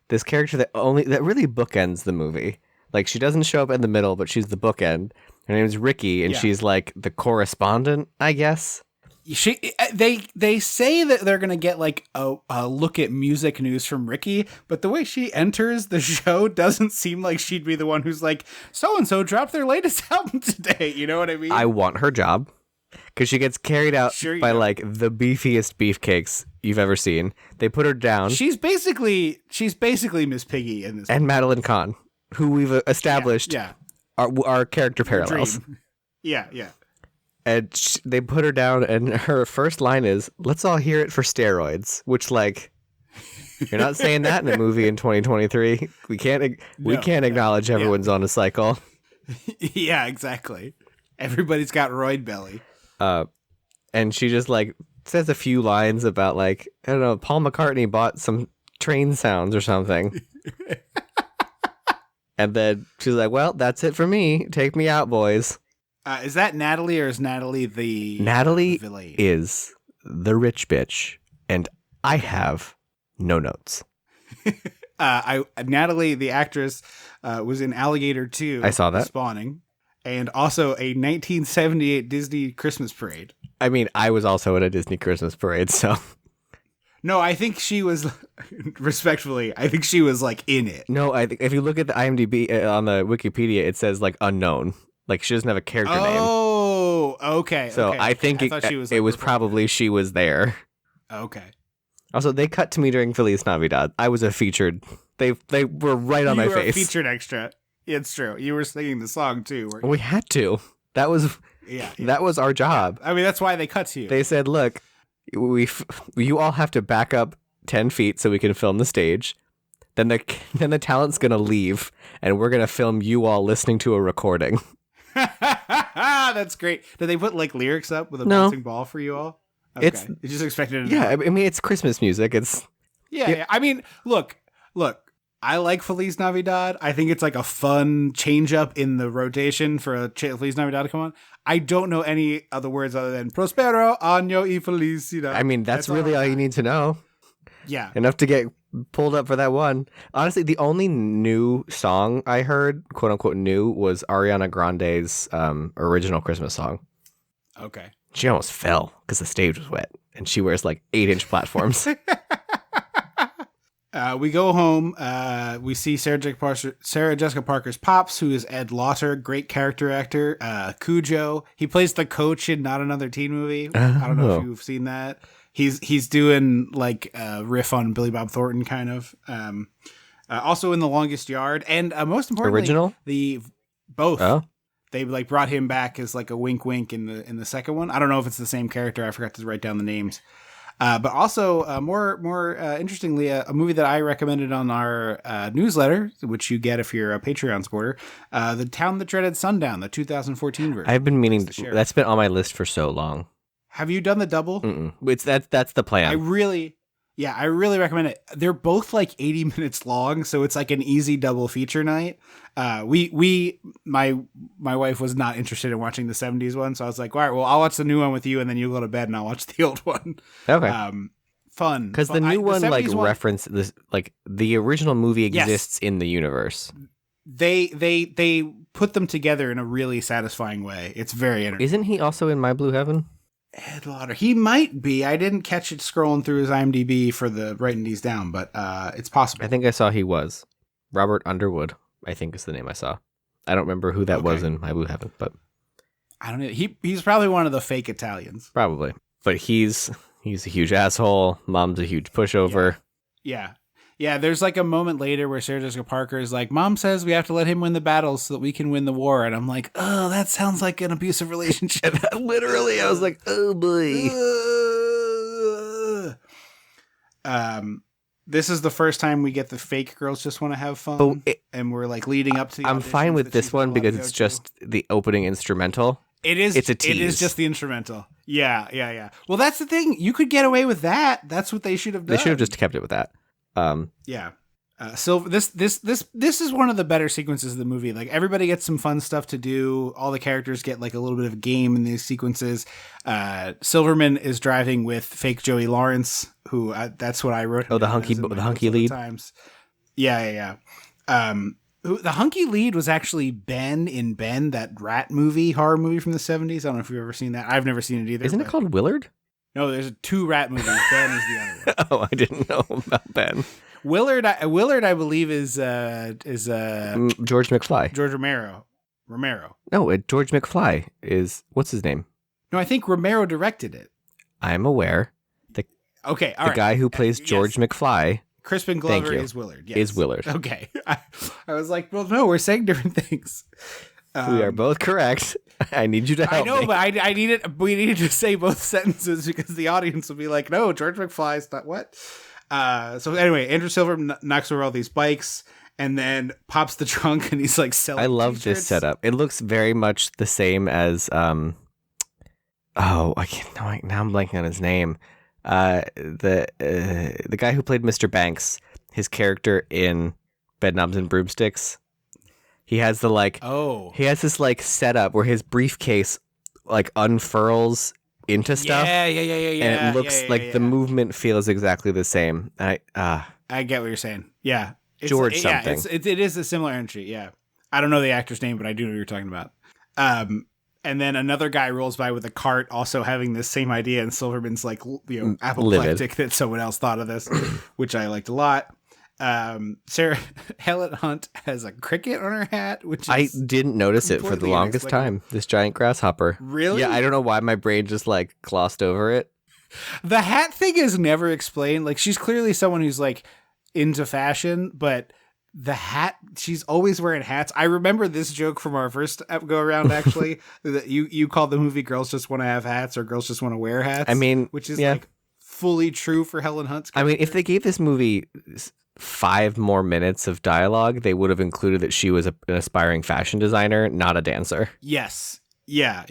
this character that really bookends the movie. Like she doesn't show up in the middle, but she's the bookend. Her name is Ricky, and she's like the correspondent, I guess. They say that they're gonna get like a look at music news from Ricky, but the way she enters the show doesn't seem like she'd be the one who's like, so and so dropped their latest album today. You know what I mean? I want her job because she gets carried out by like the beefiest beefcakes you've ever seen. They put her down. She's basically Miss Piggy in this. And Madeline Kahn, who we've established are character parallels. Yeah. And they put her down, and her first line is, let's all hear it for steroids, which, like, you're not saying that in a movie in 2023. We can't acknowledge everyone's on a cycle. Yeah, exactly. Everybody's got roid belly. And she just, like, says a few lines about, like, I don't know, Paul McCartney bought some train sounds or something. And then she's like, well, that's it for me. Take me out, boys. Is that Natalie or is Natalie the villain? Is the rich bitch, and I have no notes. Natalie, the actress, was in Alligator 2. I saw that. Spawning, and also a 1978 Disney Christmas Parade. I mean, I was also at a Disney Christmas Parade, so... No, I think she was, respectfully, I think she was, like, in it. No, I think if you look at the IMDb, on the Wikipedia, it says, like, unknown. Like, she doesn't have a character name. Oh, okay. So okay. I think it was probably she was there. Okay. Also, they cut to me during Feliz Navidad. I was a featured. They were right on my face. You were a featured extra. It's true. You were singing the song too. weren't you? We had to. That was Yeah. that was our job. I mean, that's why they cut to you. They said, "Look, you all have to back up 10 feet so we can film the stage. Then the talent's gonna leave, and we're gonna film you all listening to a recording." That's great. Did they put like lyrics up with a No. bouncing ball for you all? Okay. It's- You just expected it. Yeah, I mean it's Christmas music. It's Yeah. I mean, look. I like Feliz Navidad. I think it's like a fun change up in the rotation for a Feliz Navidad to come on. I don't know any other words other than Prospero año y felicidad. I mean that's really all you need to know. Yeah. Enough to get pulled up for that one. Honestly, the only new song I heard, quote unquote new, was Ariana Grande's original Christmas song. Okay. She almost fell because the stage was wet, and she wears like 8-inch platforms. We go home. We see Sarah Jessica Parker's pops, who is Ed Lauter, great character actor. Cujo, he plays the coach in Not Another Teen Movie. I don't know if Oh. you've seen that. He's doing like a riff on Billy Bob Thornton, kind of. Also in The Longest Yard, and most importantly, Original? both. Oh, They like brought him back as like a wink in the second one. I don't know if it's the same character. I forgot to write down the names. But also more interestingly, a movie that I recommended on our newsletter, which you get if you're a Patreon supporter, The Town That Dreaded Sundown, the 2014 version. I've been meaning. to share. That's been on my list for so long. Have you done the double? It's that's the plan. I really recommend it. They're both like 80 minutes long, so it's like an easy double feature night. My wife was not interested in watching the 70s one, so I was like, all right, well, I'll watch the new one with you, and then you go to bed, and I'll watch the old one. Okay. Fun. Because the new one 70s like reference this, like the original movie exists in the universe. They put them together in a really satisfying way. It's very entertaining. Isn't he also in My Blue Heaven? Ed Lauter. He might be. I didn't catch it scrolling through his IMDb for the writing these down, but it's possible. I think I saw he was. Robert Underwood, I think is the name I saw. I don't remember who that was in My Blue Heaven, but I don't know. He's probably one of the fake Italians. probably. But he's a huge asshole. Mom's a huge pushover. Yeah. Yeah, there's like a moment later where Sarah Jessica Parker is like, Mom says we have to let him win the battles so that we can win the war. And I'm like, oh, that sounds like an abusive relationship. Literally, I was like, oh boy. This is the first time we get the fake girls just want to have fun. But and we're like leading up to the I'm fine auditions with that this she's not one allowed because to it's go just the opening instrumental. It is. It's a It is tease. just the instrumental. Yeah. Well, that's the thing. You could get away with that. That's what they should have done. They should have just kept it with that. Yeah. Silver. This is one of the better sequences of the movie. Like everybody gets some fun stuff to do. All the characters get like a little bit of a game in these sequences. Silverman is driving with fake Joey Lawrence, who that's what I wrote. Oh, the down hunky- as in my the notes hunky other lead? Times. Yeah. The hunky lead was actually Ben in Ben, that rat movie, horror movie from the 70s. I don't know if you've ever seen that. I've never seen it either. Isn't it but- called Willard? No, there's 2 rat movies. Ben is the other one. Oh, I didn't know about Ben. Willard, I believe, is George McFly. George Romero. No, George McFly is, what's his name? No, I think Romero directed it. I'm aware. Okay, all The right. guy who plays Yes. George McFly Crispin Thank Glover you. is Willard. Yes. is Willard. Okay. I was like, well, no, we're saying different things. We are both correct. I need you to I help know, me. but we needed to say both sentences because the audience will be like, no, George McFly's not what? So anyway, Andrew Silver knocks over all these bikes and then pops the trunk and he's like selling I love t-shirts. this setup. It looks very much the same as now I'm blanking on his name. The guy who played Mr. Banks, his character in Bedknobs and Broomsticks. He has he has this like setup where his briefcase like unfurls into stuff. Yeah. And it looks like the movement feels exactly the same. I get what you're saying. Yeah. George something. It is a similar entry. Yeah. I don't know the actor's name, but I do know what you're talking about. And then another guy rolls by with a cart also having this same idea. And Silverman's like, apoplectic that someone else thought of this, which I liked a lot. Helen Hunt has a cricket on her hat, which I is didn't notice it for the completely longest inexplicable. time. This giant grasshopper. Really? Yeah, I don't know why my brain just like glossed over it. The hat thing is never explained. Like she's clearly someone who's like into fashion, but the hat, she's always wearing hats. I remember this joke from our first go around, actually, that you called the movie Girls Just Want to Have Hats or Girls Just Want to Wear Hats. I mean, which is like fully true for Helen Hunt's character. I mean, if they gave this movie 5 more minutes of dialogue, they would have included that she was an aspiring fashion designer, not a dancer. Yes. Yeah.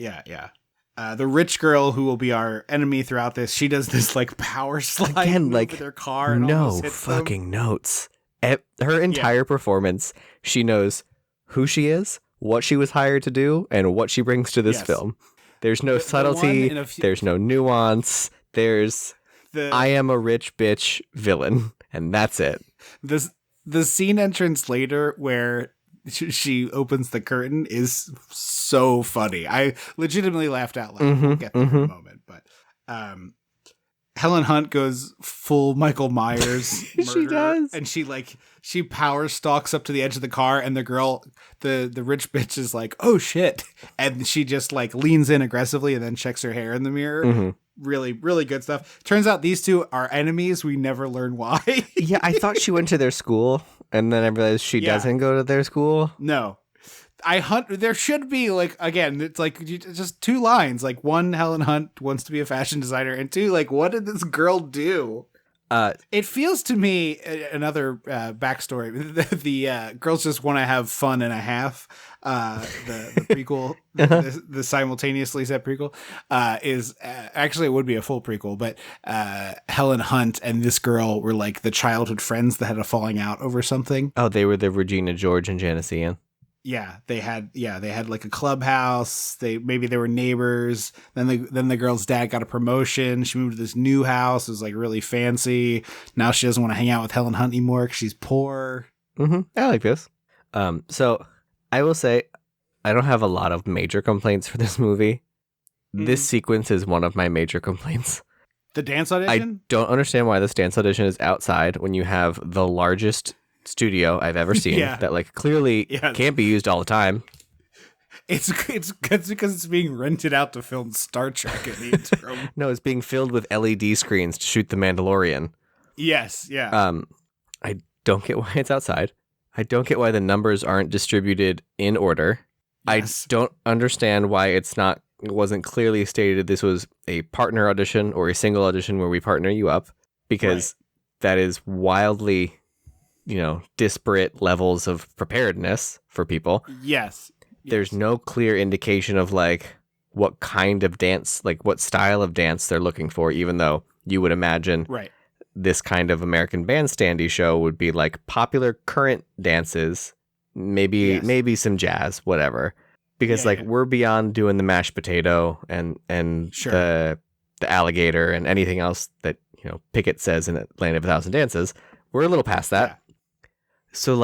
The rich girl who will be our enemy throughout this, she does this like power slide Again, move like, with her car and no almost hits them. fucking notes. Her entire performance, she knows who she is, what she was hired to do, and what she brings to this film. There's no subtlety. There's no nuance. There's I am a rich bitch villain, and that's it. The scene entrance later where she opens the curtain is so funny. I legitimately laughed out loud. We'll get there in a moment, but Helen Hunt goes full Michael Myers murder, She does. and she power stalks up to the edge of the car, and the girl, the rich bitch, is like, oh shit, and she just like leans in aggressively and then checks her hair in the mirror. Really, really good stuff. Turns out these two are enemies. We never learn why. Yeah, I thought she went to their school, and then I realized she doesn't go to their school. No. There should be, like, again, it's like just 2 lines. Like, 1, Helen Hunt wants to be a fashion designer, and 2, like, what did this girl do? It feels to me, another backstory, the Girls Just Want to Have Fun and a Half, the prequel, the simultaneously set prequel, is actually, it would be a full prequel, but Helen Hunt and this girl were like the childhood friends that had a falling out over something. Oh, they were the Regina George and Janice Ian. Yeah, they had like a clubhouse. Maybe they were neighbors. Then the girl's dad got a promotion. She moved to this new house. It was like really fancy. Now she doesn't want to hang out with Helen Hunt anymore because she's poor. I like this. So I will say I don't have a lot of major complaints for this movie. This sequence is one of my major complaints. The dance audition? I don't understand why this dance audition is outside when you have the largest studio I've ever seen that like clearly can't be used all the time. It's because it's being rented out to film Star Trek in the interim. No, it's being filled with LED screens to shoot The Mandalorian. Yes, yeah. I don't get why it's outside. I don't get why the numbers aren't distributed in order. Yes. I don't understand why it wasn't clearly stated this was a partner audition or a single audition where we partner you up, because that is wildly, disparate levels of preparedness for people. Yes. There's no clear indication of like what kind of dance, like what style of dance they're looking for, even though you would imagine this kind of American Bandstandy show would be like popular current dances, maybe some jazz, whatever. Because we're beyond doing the mashed potato and the alligator and anything else that, Pickett says in Land of a Thousand Dances. We're a little past that. Yeah. So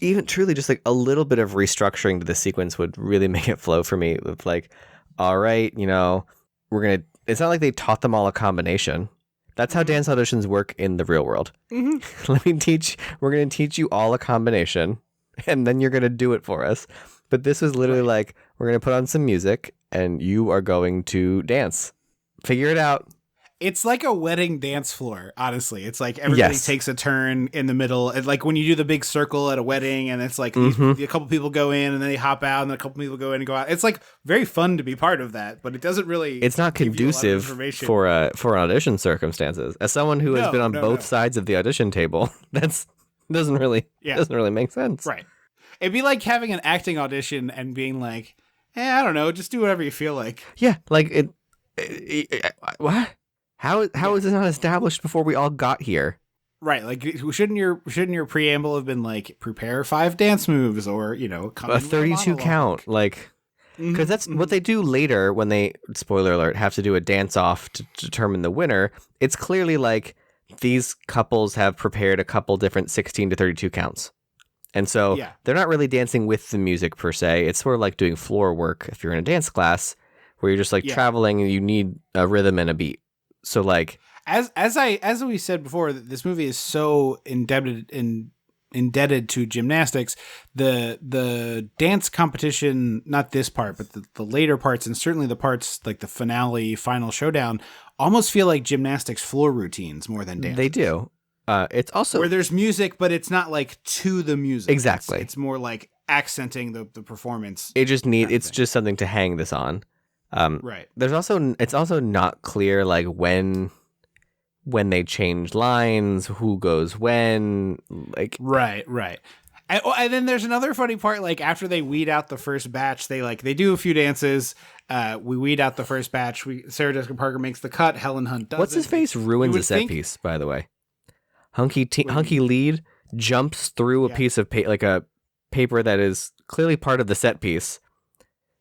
even truly just like a little bit of restructuring to the sequence would really make it flow for me with like, all right, it's not like they taught them all a combination. That's how dance auditions work in the real world. Mm-hmm. We're going to teach you all a combination and then you're going to do it for us. But this was literally like, we're going to put on some music and you are going to dance. Figure it out. It's like a wedding dance floor, honestly. It's like everybody takes a turn in the middle. It's like when you do the big circle at a wedding and it's like a couple people go in and then they hop out and then a couple people go in and go out. It's like very fun to be part of that, but it doesn't really... It's not conducive for an audition circumstances. As someone who has been on both sides of the audition table, doesn't really make sense. Right. It'd be like having an acting audition and being like, I don't know, just do whatever you feel like. Yeah, like what? How is it not established before we all got here? Right, like shouldn't your preamble have been like prepare 5 dance moves or come a 32 count, like because that's what they do later when they, spoiler alert, have to do a dance off to determine the winner. It's clearly like these couples have prepared a couple different 16 to 32 counts. And so they're not really dancing with the music per se. It's sort of like doing floor work if you're in a dance class where you're just like traveling and you need a rhythm and a beat. So like as we said before, this movie is so indebted to gymnastics. The dance competition, not this part, but the later parts and certainly the parts like the finale, final showdown, almost feel like gymnastics floor routines more than dance. They do. It's also where there's music, but it's not like to the music. Exactly. It's more like accenting the performance. it's just something to hang this on. Right. It's also not clear like when they change lines, who goes when, like Right. And then there's another funny part. Like after they weed out the first batch, they do a few dances. We weed out the first batch. Sarah Jessica Parker makes the cut. Helen Hunt does. What's his face ruins a set piece, by the way. Hunky lead jumps through a piece of like a paper that is clearly part of the set piece.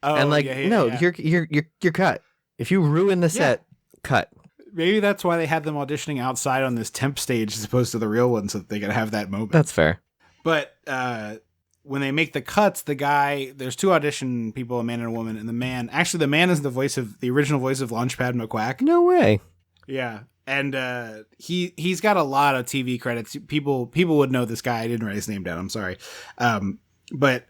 Oh, and like yeah. you're cut. If you ruin the set, cut. Maybe that's why they had them auditioning outside on this temp stage as opposed to the real one, so that they could have that moment. That's fair. But when they make the cuts, there's two audition people, a man and a woman, and the man is the original voice of Launchpad McQuack. No way. Yeah. And he's got a lot of TV credits. People would know this guy. I didn't write his name down. I'm sorry. But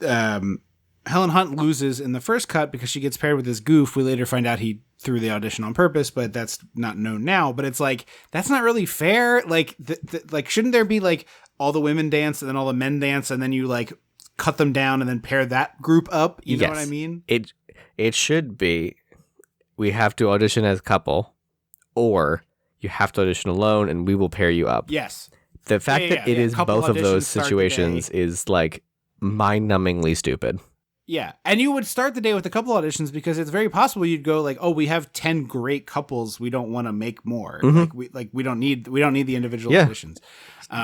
Helen Hunt loses in the first cut because she gets paired with this goof. We later find out he threw the audition on purpose, but that's not known now. But it's like, that's not really fair. Like, like, shouldn't there be like all the women dance and then all the men dance and then you like cut them down and then pair that group up? You know what I mean? It should be, we have to audition as a couple, or you have to audition alone and we will pair you up. Yes. The fact that it is both of those situations is like mind-numbingly stupid. Yeah, and you would start the day with a couple auditions because it's very possible you'd go like, "Oh, we have 10 great couples. We don't want to make more. We don't need the individual auditions."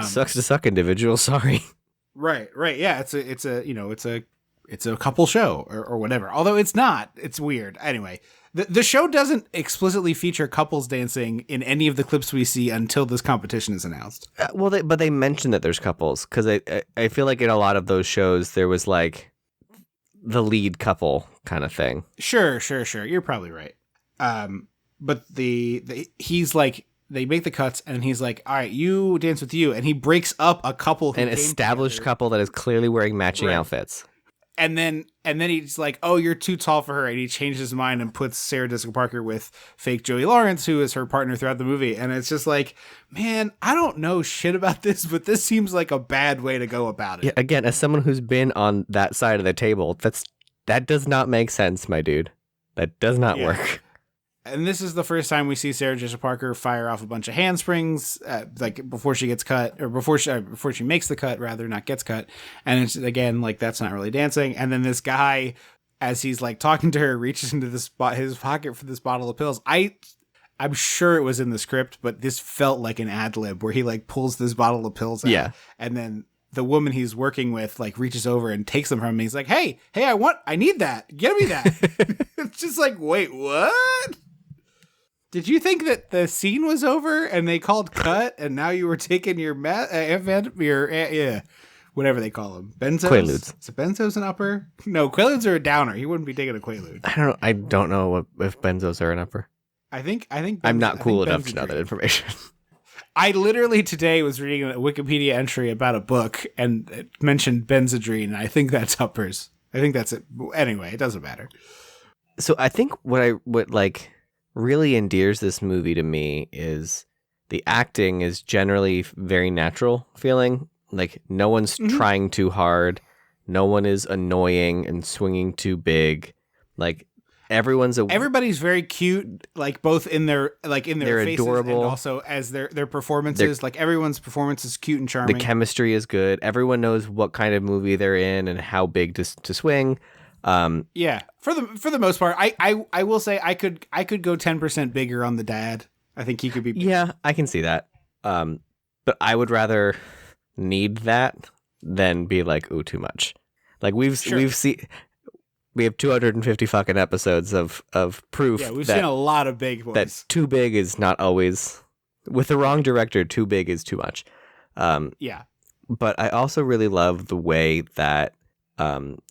Sucks to suck, individual. Sorry. Right. Yeah, it's a couple show or whatever. Although it's not. It's weird. Anyway, the show doesn't explicitly feature couples dancing in any of the clips we see until this competition is announced. But they mentioned that there's couples because I feel like in a lot of those shows there was like the lead couple kind of thing. Sure. You're probably right. But he's like, they make the cuts and he's like, all right, you dance with you. And he breaks up a couple. An established couple that is clearly wearing matching outfits. And then he's like, oh, you're too tall for her. And he changes his mind and puts Sarah Jessica Parker with fake Joey Lawrence, who is her partner throughout the movie. And it's just like, man, I don't know shit about this, but this seems like a bad way to go about it. Yeah, again, as someone who's been on that side of the table, that does not make sense, my dude. That does not work. And this is the first time we see Sarah Jessica Parker fire off a bunch of handsprings, like before she gets cut, or before she makes the cut, rather, not gets cut. And it's, again, like, that's not really dancing. And then this guy, as he's like talking to her, reaches into his pocket for this bottle of pills. I'm sure it was in the script, but this felt like an ad lib where he like pulls this bottle of pills out. Yeah. And then the woman he's working with like reaches over and takes them from him. He's like, hey, I need that. Get me that. It's just like, wait, what? Did you think that the scene was over and they called cut and now you were taking your whatever they call them, benzos? Quaaludes. Is a benzos an upper? No, Quaaludes are a downer. He wouldn't be taking a Quaalude. I don't know if benzos are an upper. I think I'm not cool enough to know that information. I literally today was reading a Wikipedia entry about a book and it mentioned Benzedrine. I think that's uppers. I think that's it. Anyway, it doesn't matter. So I think what like really endears this movie to me is the acting is generally very natural feeling. Like no one's trying too hard. No one is annoying and swinging too big. Like everybody's very cute, like both in their faces adorable. And also as their performances. Like everyone's performance is cute and charming. The chemistry is good. Everyone knows what kind of movie they're in and how big to swing. Yeah, for the most part, I will say I could go 10% bigger on the dad. I think he could be bigger. Yeah, I can see that. But I would rather need that than be like, ooh, too much. Like we've seen, we have 250 fucking episodes of proof. Yeah, we've seen a lot of big boys. That too big is not always, with the wrong director, too big is too much. Yeah. But I also really love the way that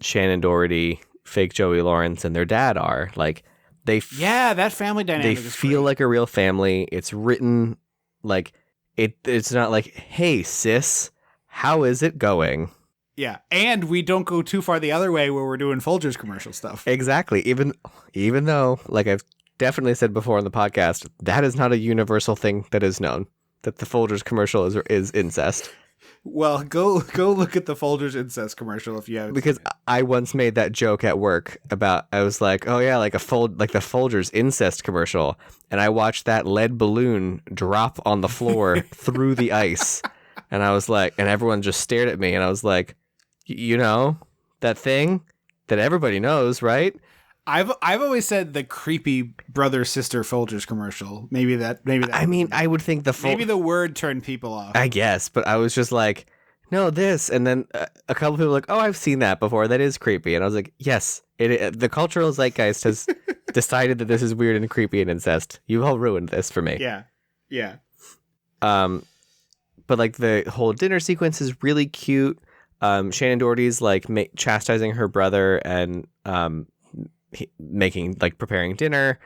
Shannon Doherty, fake Joey Lawrence, and their dad are. Like that family dynamic. They feel like a real family. It's written like it's not like, hey sis, how is it going? Yeah, and we don't go too far the other way where we're doing Folgers commercial stuff. Exactly. Even though, like I've definitely said before on the podcast, that is not a universal thing that is known. that the Folgers commercial is incest. Well, go look at the Folgers incest commercial if you haven't. Because seen it. I once made that joke at work about, I was like, oh yeah, like the Folgers incest commercial, and I watched that lead balloon drop on the floor through the ice, and I was like, and everyone just stared at me, and I was like, you know, that thing that everybody knows, right? I've always said the creepy brother sister Folgers commercial. Maybe that. I mean, I would think maybe the word turned people off. I guess, but I was just like, no, this, and then a couple people were like, oh, I've seen that before. That is creepy, and I was like, yes, the cultural zeitgeist has decided that this is weird and creepy and incest. You all ruined this for me. Yeah. But like the whole dinner sequence is really cute. Shannon Doherty's like chastising her brother and preparing dinner.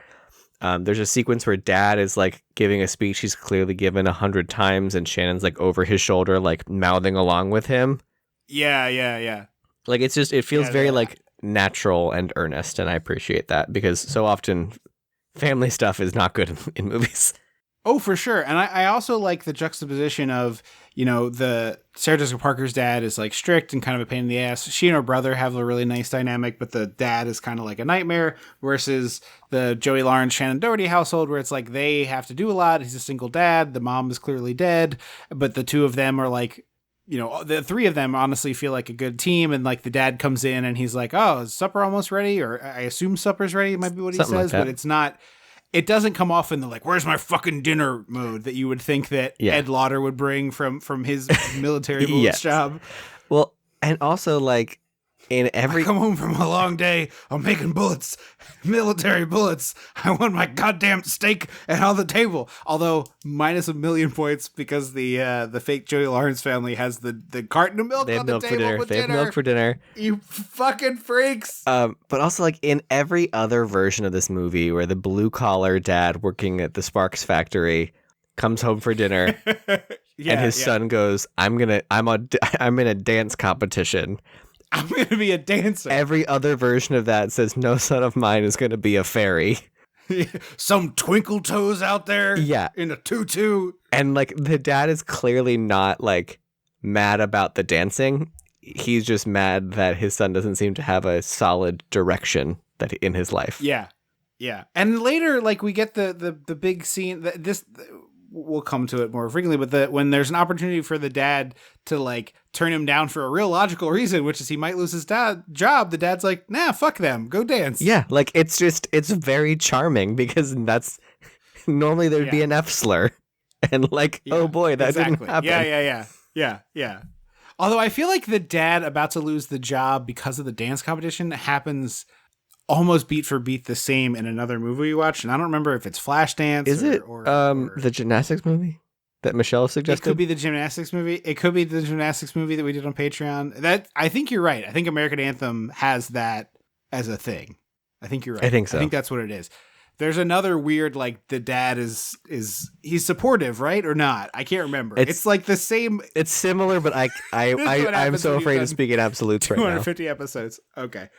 There's a sequence where dad is like giving a speech he's clearly given 100 times, and Shannon's like over his shoulder, like mouthing along with him. Yeah. Like it feels very like natural and earnest, and I appreciate that because so often family stuff is not good in movies. Oh, for sure. And I also like the juxtaposition of, you know, the Sarah Jessica Parker's dad is like strict and kind of a pain in the ass. She and her brother have a really nice dynamic, but the dad is kind of like a nightmare, versus the Joey Lawrence, Shannon Doherty household where it's like they have to do a lot. He's a single dad. The mom is clearly dead, but the two of them are like, you know, the three of them honestly feel like a good team. And like the dad comes in and he's like, oh, is supper almost ready? Or I assume supper's ready might be what he Something says, like that. but it's not. It doesn't come off in the like, where's my fucking dinner mode that you would think that Ed Lauder would bring from his military bullets job. Well, and also like in every... I come home from a long day. I'm making bullets, military bullets. I want my goddamn steak and on the table. Although minus 1,000,000 points because the fake Joey Lawrence family has the carton of milk on the table with dinner. They have milk for dinner. You fucking freaks. But also like in every other version of this movie where the blue collar dad working at the Sparks factory comes home for dinner and his son goes, I'm in a dance competition. I'm going to be a dancer. Every other version of that says no son of mine is going to be a fairy. Some twinkle toes out there in a tutu. And like the dad is clearly not like mad about the dancing. He's just mad that his son doesn't seem to have a solid direction that in his life. Yeah. And later, like we get the big scene that we'll come to it more frequently, but when there's an opportunity for the dad to like turn him down for a real logical reason, which is he might lose his job, the dad's like, nah, fuck them, go dance. Yeah, like it's very charming because that's normally there'd be an F slur, and like, oh boy, that didn't happen. Yeah. Although I feel like the dad about to lose the job because of the dance competition happens almost beat for beat the same in another movie we watched, and I don't remember if it's Flashdance. Is it the gymnastics movie that Michelle suggested? It could be the gymnastics movie. It could be the gymnastics movie that we did on Patreon. That I think you're right. I think American Anthem has that as a thing. I think you're right. I think so. I think that's what it is. There's another weird, like the dad is he's supportive, right or not? I can't remember. It's like the same. It's similar, but I'm so afraid to speak in absolutes right now. 250 episodes. Okay.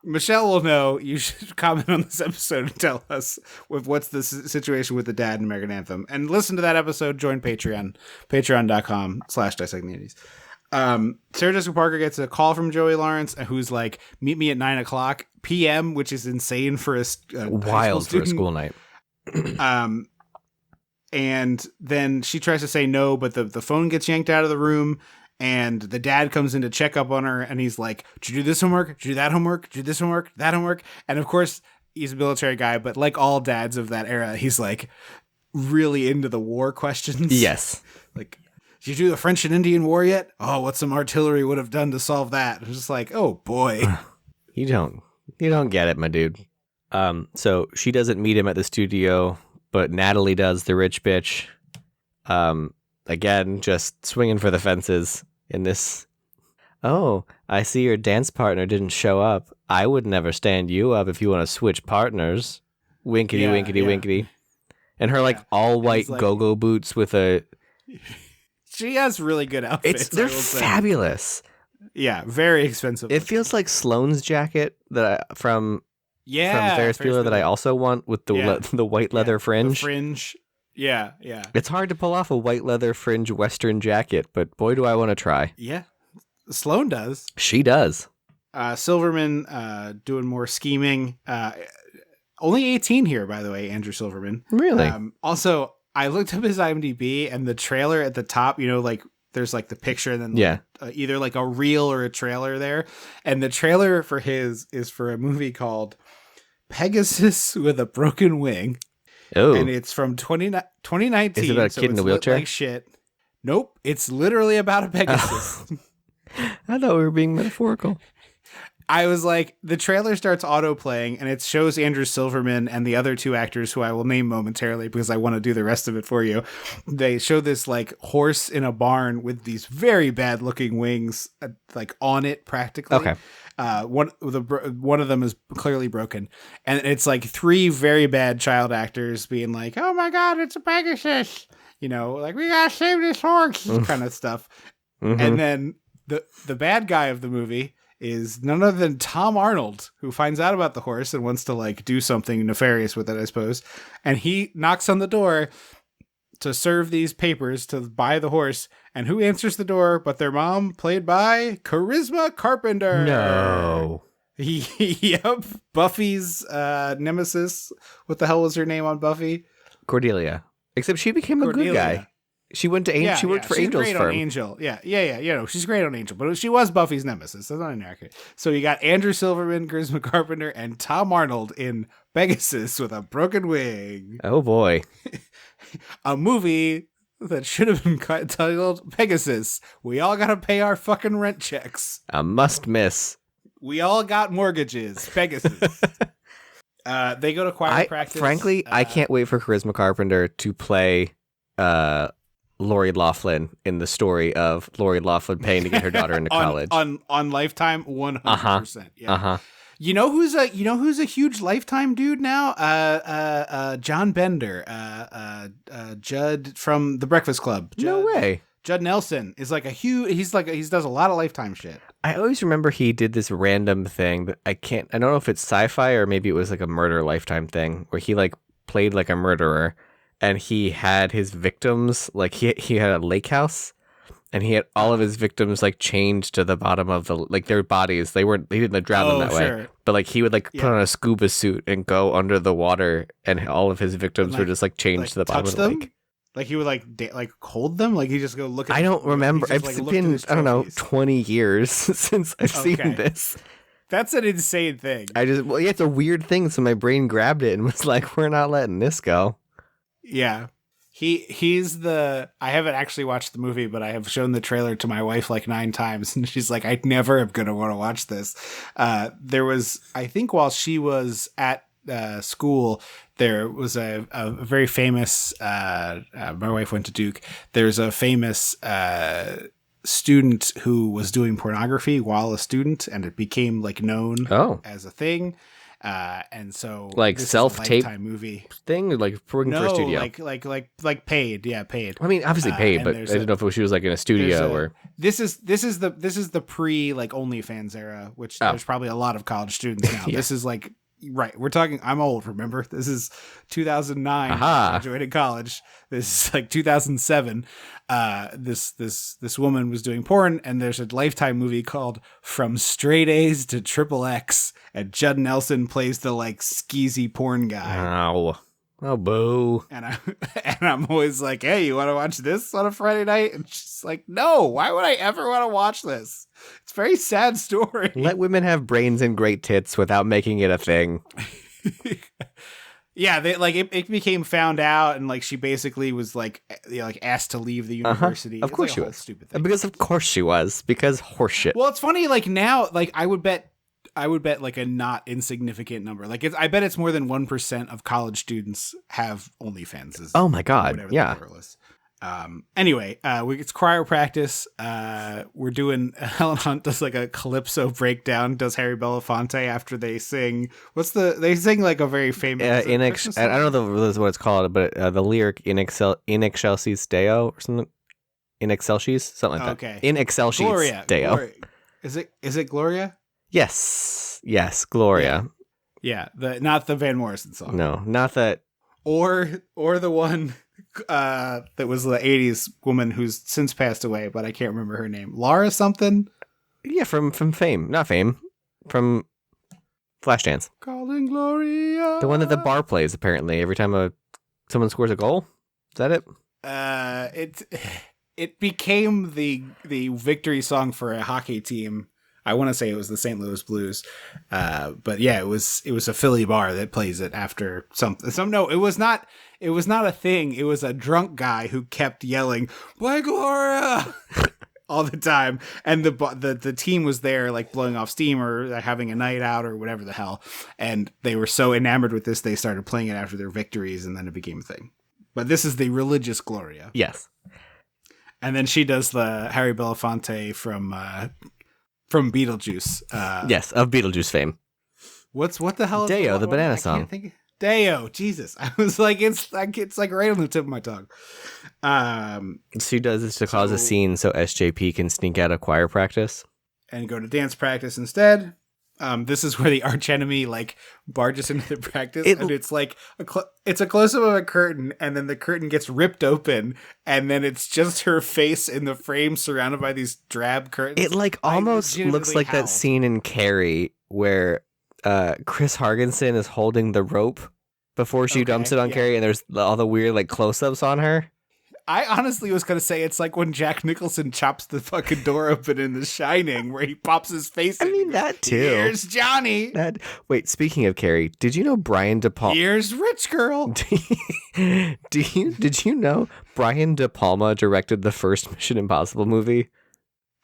Michelle will know. You should comment on this episode and tell us what's the situation with the dad in American Anthem. And listen to that episode. Join Patreon. Patreon.com/dissectingnews. Sarah Jessica Parker gets a call from Joey Lawrence, who's like, meet me at 9:00 p.m., which is insane for a wild for a school night. And then she tries to say no, but the phone gets yanked out of the room. And the dad comes in to check up on her, and he's like, did you do this homework? Did you do that homework? Did you do this homework? That homework? And of course, he's a military guy, but like all dads of that era, he's like really into the war questions. Yes. Like, did you do the French and Indian War yet? Oh, what some artillery would have done to solve that. It's just like, oh boy. You don't get it, my dude. So she doesn't meet him at the studio, but Natalie does, the rich bitch. Again, just swinging for the fences in this. Oh, I see your dance partner didn't show up. I would never stand you up if you want to switch partners. Winkety, winkety, winkety. And her like all white like, go-go boots with a... She has really good outfits. They're fabulous. Yeah, very expensive. It feels like Sloane's jacket from Ferris Bueller that I also want with the white leather fringe. The fringe. Yeah, yeah. It's hard to pull off a white leather fringe Western jacket, but boy, do I want to try. Yeah. Sloane does. She does. Silverman doing more scheming. Only 18 here, by the way, Andrew Silverman. Really? Also, I looked up his IMDb, and the trailer at the top, like there's like the picture and then either like a reel or a trailer there. And the trailer for his is for a movie called Pegasus with a Broken Wing. Oh. And it's from 2019. Is it about a kid in a wheelchair? Like shit. Nope. It's literally about a Pegasus. I thought we were being metaphorical. I was like, the trailer starts auto-playing, and it shows Andrew Silverman and the other two actors who I will name momentarily because I want to do the rest of it for you. They show this like horse in a barn with these very bad-looking wings, like on it practically. Okay. One of them is clearly broken, and it's like three very bad child actors being like, "Oh my God, it's a Pegasus!" Like we gotta save this horse, kind of stuff. Mm-hmm. And then the bad guy of the movie is none other than Tom Arnold, who finds out about the horse and wants to like do something nefarious with it, I suppose. And he knocks on the door to serve these papers to buy the horse. And who answers the door but their mom, played by Charisma Carpenter? No. Yep. Buffy's nemesis. What the hell was her name on Buffy? Cordelia. Except she became a good guy. She went to Angel. She worked for Angel's firm. On Angel. Yeah. She's great on Angel, but she was Buffy's nemesis. That's not inaccurate. So you got Andrew Silverman, Charisma Carpenter, and Tom Arnold in Pegasus with a Broken Wing. Oh boy, a movie that should have been titled Pegasus. We all gotta pay our fucking rent checks. A must miss. We all got mortgages. Pegasus. They go to choir practice. Frankly, I can't wait for Charisma Carpenter to play Lori Loughlin in the story of Lori Loughlin paying to get her daughter into college on Lifetime. 100%. Yeah. You know who's a huge Lifetime dude now? John Bender, Judd from The Breakfast Club. No way. Judd Nelson is like he does a lot of Lifetime shit. I always remember he did this random thing, but I don't know if it's sci-fi or maybe it was like a murder Lifetime thing where he like played like a murderer. And he had his victims, like he had a lake house, and he had all of his victims like chained to the bottom of their bodies. He didn't drown them that way, but like he would like put on a scuba suit and go under the water, and all of his victims were just like chained to the bottom of the lake. Like he would like hold them, like he just go look at. I don't remember. It's been 20 years since I've seen this. That's an insane thing. It's a weird thing. So my brain grabbed it and was like, "We're not letting this go." Yeah. I haven't actually watched the movie, but I have shown the trailer to my wife like 9 times, and she's like, I never am going to want to watch this. There was, I think while she was at school, there was a very famous, my wife went to Duke. There's a famous student who was doing pornography while a student, and it became like known as a thing. And so like self-tape movie thing, like working for a studio. like paid. Yeah, paid. I mean, obviously paid, but I didn't know if she was like in a studio or. This is the pre like OnlyFans era, which there's probably a lot of college students now. Yeah. This is like right. We're talking. I'm old. Remember, this is 2009. I graduated college. This is like 2007. This woman was doing porn, and there's a Lifetime movie called From Straight A's to Triple X, and Judd Nelson plays the like skeezy porn guy. Oh, boo. And I'm always like, hey, you want to watch this on a Friday night? And she's like, no, why would I ever want to watch this? It's a very sad story. Let women have brains and great tits without making it a thing. Yeah, it became found out, and like she basically was like asked to leave the university. Of course she was. Stupid thing. Because of course she was. Because horseshit. Well, it's funny. Like now, like I would bet like a not insignificant number. Like I bet it's more than 1% of college students have OnlyFans. Oh my god! Yeah. Anyway, it's choir practice. We're doing Helen Hunt does like a calypso breakdown. Does Harry Belafonte after they sing? They sing like a very famous. I don't know what it's called, but the lyric in excelsis Deo or something. In excelsis, something like that. Okay. In excelsis Deo. Gloria. Is it Gloria? Yes, Gloria. Yeah, not the Van Morrison song. No, not that. Or the one that was the 80s woman who's since passed away, but I can't remember her name. Laura something? Yeah, from Fame. Not Fame. From Flashdance. Calling Gloria. The one that the bar plays, apparently, every time someone scores a goal. Is that it? It became the victory song for a hockey team. I want to say it was the St. Louis Blues. But yeah, it was a Philly bar that plays it after something. No, it was not a thing. It was a drunk guy who kept yelling, "Play Gloria!" all the time. And the team was there like blowing off steam or having a night out or whatever the hell. And they were so enamored with this, they started playing it after their victories, and then it became a thing. But this is the religious Gloria. Yes. And then she does the Harry Belafonte from Beetlejuice. Yes, of Beetlejuice fame. What the hell? Deo, the banana song. Deo, Jesus! I was like, it's like right on the tip of my tongue. She does this to cause a scene so SJP can sneak out of choir practice and go to dance practice instead. This is where the archenemy like barges into the practice, and it's like it's a close up of a curtain, and then the curtain gets ripped open, and then it's just her face in the frame surrounded by these drab curtains. It like almost looks like that scene in Carrie where Chris Hargensen is holding the rope before she dumps it on Carrie, and there's all the weird like close ups on her. I honestly was going to say it's like when Jack Nicholson chops the fucking door open in The Shining, where he pops his face in. I mean, that too. Here's Johnny. Wait, speaking of Carrie, did you know Brian De Palma? Here's Rich Girl. Did you know Brian De Palma directed the first Mission Impossible movie?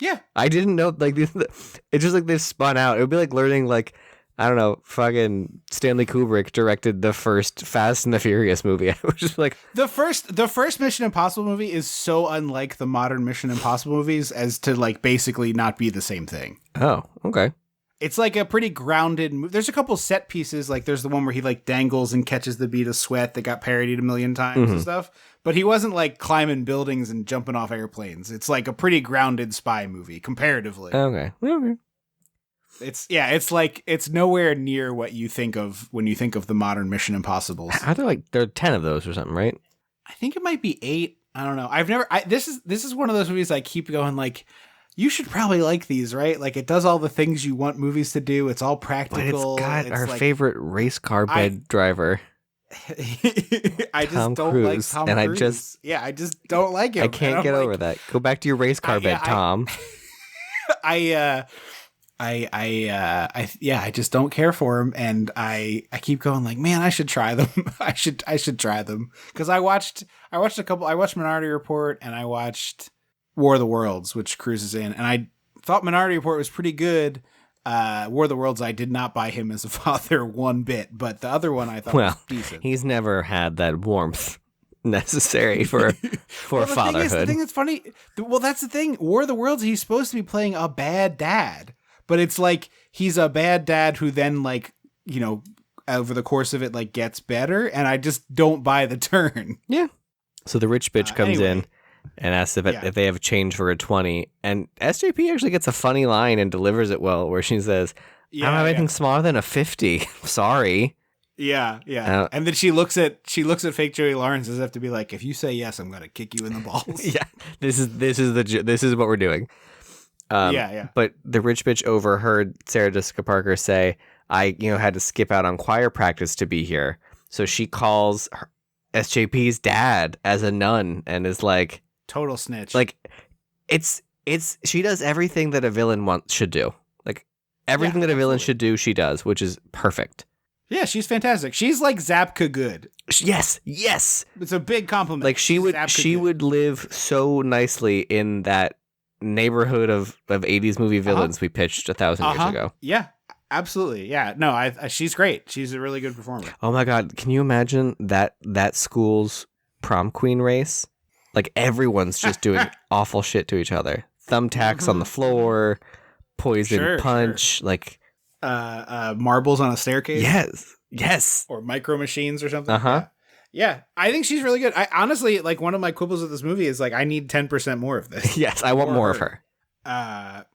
Yeah. I didn't know, like, it's just like they've spun out. It would be like learning, like, I don't know, fucking Stanley Kubrick directed the first Fast and the Furious movie. I was just like... The first Mission Impossible movie is so unlike the modern Mission Impossible movies as to, like, basically not be the same thing. Oh, okay. It's like a pretty grounded movie. There's a couple set pieces, like there's the one where he, like, dangles and catches the bead of sweat that got parodied a million times and stuff. But he wasn't, like, climbing buildings and jumping off airplanes. It's, like, a pretty grounded spy movie, comparatively. Okay. It's nowhere near what you think of when you think of the modern Mission Impossibles. There are 10 of those or something, right? I think it might be 8. I don't know. This is one of those movies I keep going like, you should probably like these, right? Like it does all the things you want movies to do. It's all practical. But it's got our favorite race car bed driver. I just Tom don't Cruise, like Tom and Cruise. I just don't like him. I can't get over that. Go back to your race car bed, Tom. I just don't care for him, and I keep going like, man, I should try them. I should try them because I watched Minority Report and I watched War of the Worlds, which Cruise is in, and I thought Minority Report was pretty good. War of the Worlds, I did not buy him as a father one bit, but the other one I thought was decent. He's never had that warmth necessary for fatherhood. The thing that's funny, that's the thing. War of the Worlds, he's supposed to be playing a bad dad. But it's like he's a bad dad who then, like, you know, over the course of it, like, gets better. And I just don't buy the turn. Yeah. So the rich bitch comes in and asks if they have change for a 20. And SJP actually gets a funny line and delivers it well, where she says, I don't have anything smaller than a 50. Sorry. Yeah. And then she looks at fake Joey Lawrence as if to be like, if you say yes, I'm going to kick you in the balls. Yeah. This is what we're doing. But the rich bitch overheard Sarah Jessica Parker say, I had to skip out on choir practice to be here. So she calls SJP's dad as a nun and is like, total snitch. Like she does everything that a villain should do. Like everything that a villain should do, she does, which is perfect. Yeah, she's fantastic. She's like Zapka good. Yes. It's a big compliment. Like she would live so nicely in that neighborhood of 80s movie villains we pitched 1,000 years ago. Yeah, absolutely. Yeah, no, she's great. She's a really good performer. Oh my God, can you imagine that school's prom queen race? Like everyone's just doing awful shit to each other. Thumbtacks on the floor, poison punch, like marbles on a staircase. Yes. Or micro machines or something. Yeah, I think she's really good. I honestly, like, one of my quibbles with this movie is like, I need 10% more of this. Yes, I want more of her.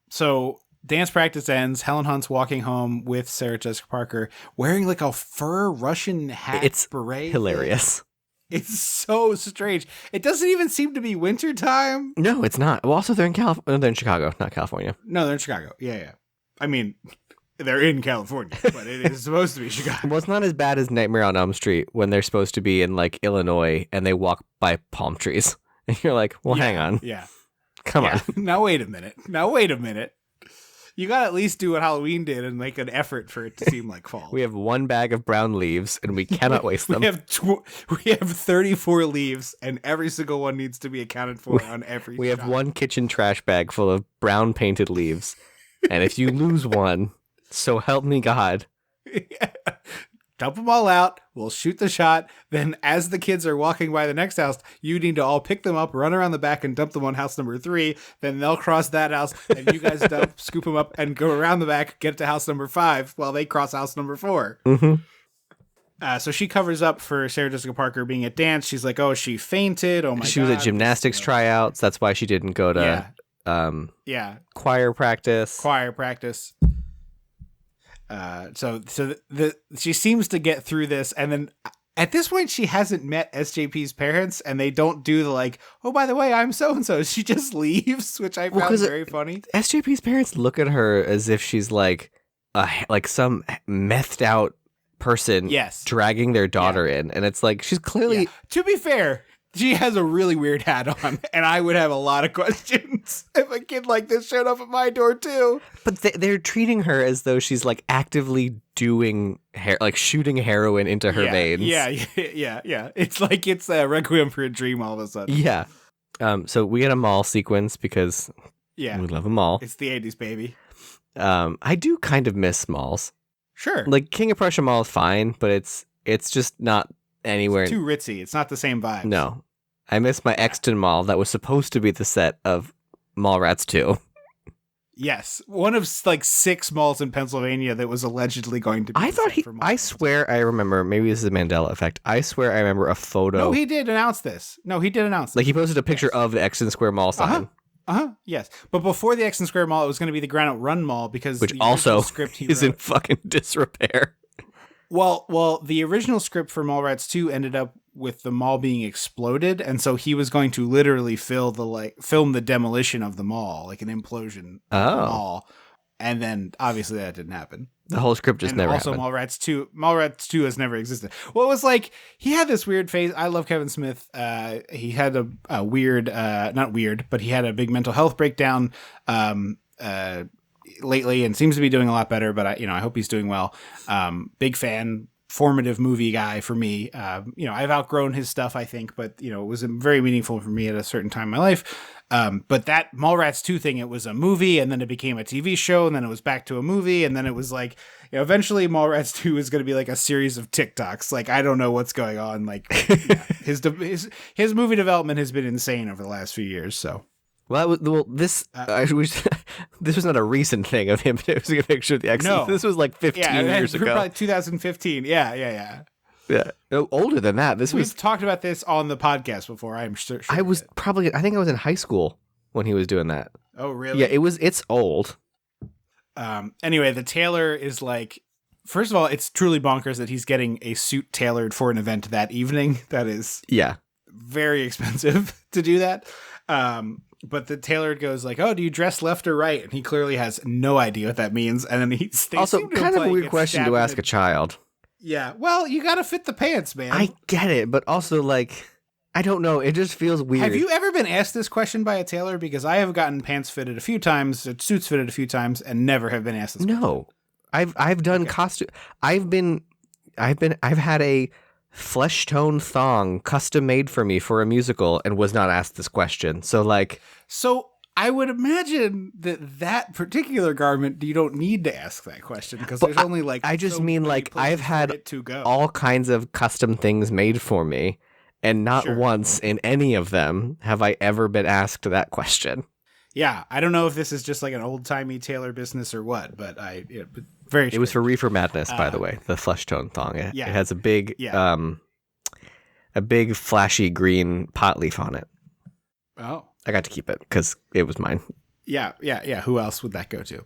So dance practice ends. Helen Hunt's walking home with Sarah Jessica Parker wearing like a fur Russian hat. It's beret. Hilarious. It's so strange. It doesn't even seem to be winter time. No, it's not. Well, also they're in they're in Chicago, not California. No, they're in Chicago. Yeah. I mean, they're in California, but it is supposed to be Chicago. Well, it's not as bad as Nightmare on Elm Street when they're supposed to be in like Illinois and they walk by palm trees. And you're like, well, hang on. Yeah. Come on. Now wait a minute. You got to at least do what Halloween did and make an effort for it to seem like fall. We have one bag of brown leaves and we cannot waste them. We have 34 leaves and every single one needs to be accounted for on every We have shot. one kitchen trash bag full of brown painted leaves. And if you lose one, so help me God. Dump them all out. We'll shoot the shot. Then as the kids are walking by the next house, you need to all pick them up, run around the back and dump them on house number 3. Then they'll cross that house and you guys scoop them up and go around the back, get to house number 5 while they cross house number 4. Mm-hmm. So she covers up for Sarah Jessica Parker being at dance. She's like, oh, she fainted. Oh my God. She was at gymnastics tryouts. That's why she didn't go to choir practice. So she seems to get through this, and then at this point she hasn't met SJP's parents, and they don't do the like, oh, by the way, I'm so and so. She just leaves, which I found very funny. SJP's parents look at her as if she's like some methed out person, dragging their daughter in, and it's like she's clearly. To be fair, she has a really weird hat on, and I would have a lot of questions if a kid like this showed up at my door too. But they're treating her as though she's like actively doing like shooting heroin into her veins. Yeah. It's like it's a Requiem for a Dream all of a sudden. Yeah. So we get a mall sequence because we love a mall. It's the 80s, baby. I do kind of miss malls. Sure. Like King of Prussia Mall is fine, but it's just not anywhere. It's too ritzy. It's not the same vibe. No. I miss my Exton Mall that was supposed to be the set of Mallrats 2. Yes. One of like 6 malls in Pennsylvania that was allegedly going to be I swear I remember, maybe this is a Mandela effect. I swear I remember a photo. No, he did announce this. Like he posted a picture of the Exton Square Mall sign. Yes. But before the Exton Square Mall, it was going to be the Granite Run Mall because which the also script he is wrote, in fucking disrepair. Well, the original script for Mallrats 2 ended up with the mall being exploded, and so he was going to literally film the demolition of the mall, like an implosion of the mall. And then obviously that didn't happen. The whole script just never happened. Also Mallrats 2 has never existed. Well, it was like he had this weird phase. I love Kevin Smith. He had a weird not weird, but he had a big mental health breakdown lately and seems to be doing a lot better, but I hope he's doing well. Big fan, formative movie guy for me. I've outgrown his stuff, I think, but it was very meaningful for me at a certain time in my life. But that Mallrats 2 thing, it was a movie and then it became a TV show and then it was back to a movie. And then it was like, eventually Mallrats 2 is going to be like a series of TikToks. Like, I don't know what's going on. Like his movie development has been insane over the last few years. So. This was not a recent thing of him posting a picture of the Exodus. No. This was like 15 years ago. Probably 2015. Yeah. No, older than that. We've talked about this on the podcast before. I'm sure. I think I was in high school when he was doing that. Oh, really? Yeah, it's old. Anyway, the tailor is like, first of all, it's truly bonkers that he's getting a suit tailored for an event that evening. That is very expensive to do that. But the tailor goes like, oh, do you dress left or right? And he clearly has no idea what that means. And then also kind of a weird question to ask a child. Yeah. Well, you got to fit the pants, man. I get it. But also like, I don't know. It just feels weird. Have you ever been asked this question by a tailor? Because I have gotten pants fitted a few times, suits fitted a few times, and never have been asked this question. No, I've done costume. I've had a flesh tone thong custom made for me for a musical and was not asked this question. So I would imagine that particular garment, you don't need to ask that question because there's only like, I just mean like I've had all kinds of custom things made for me and not once in any of them have I ever been asked that question. Yeah. I don't know if this is just like an old timey tailor business or what, but very strange. It was for Reefer Madness, by the way, the flesh tone thong. It has a big flashy green pot leaf on it. Oh. I got to keep it because it was mine. Yeah. Who else would that go to?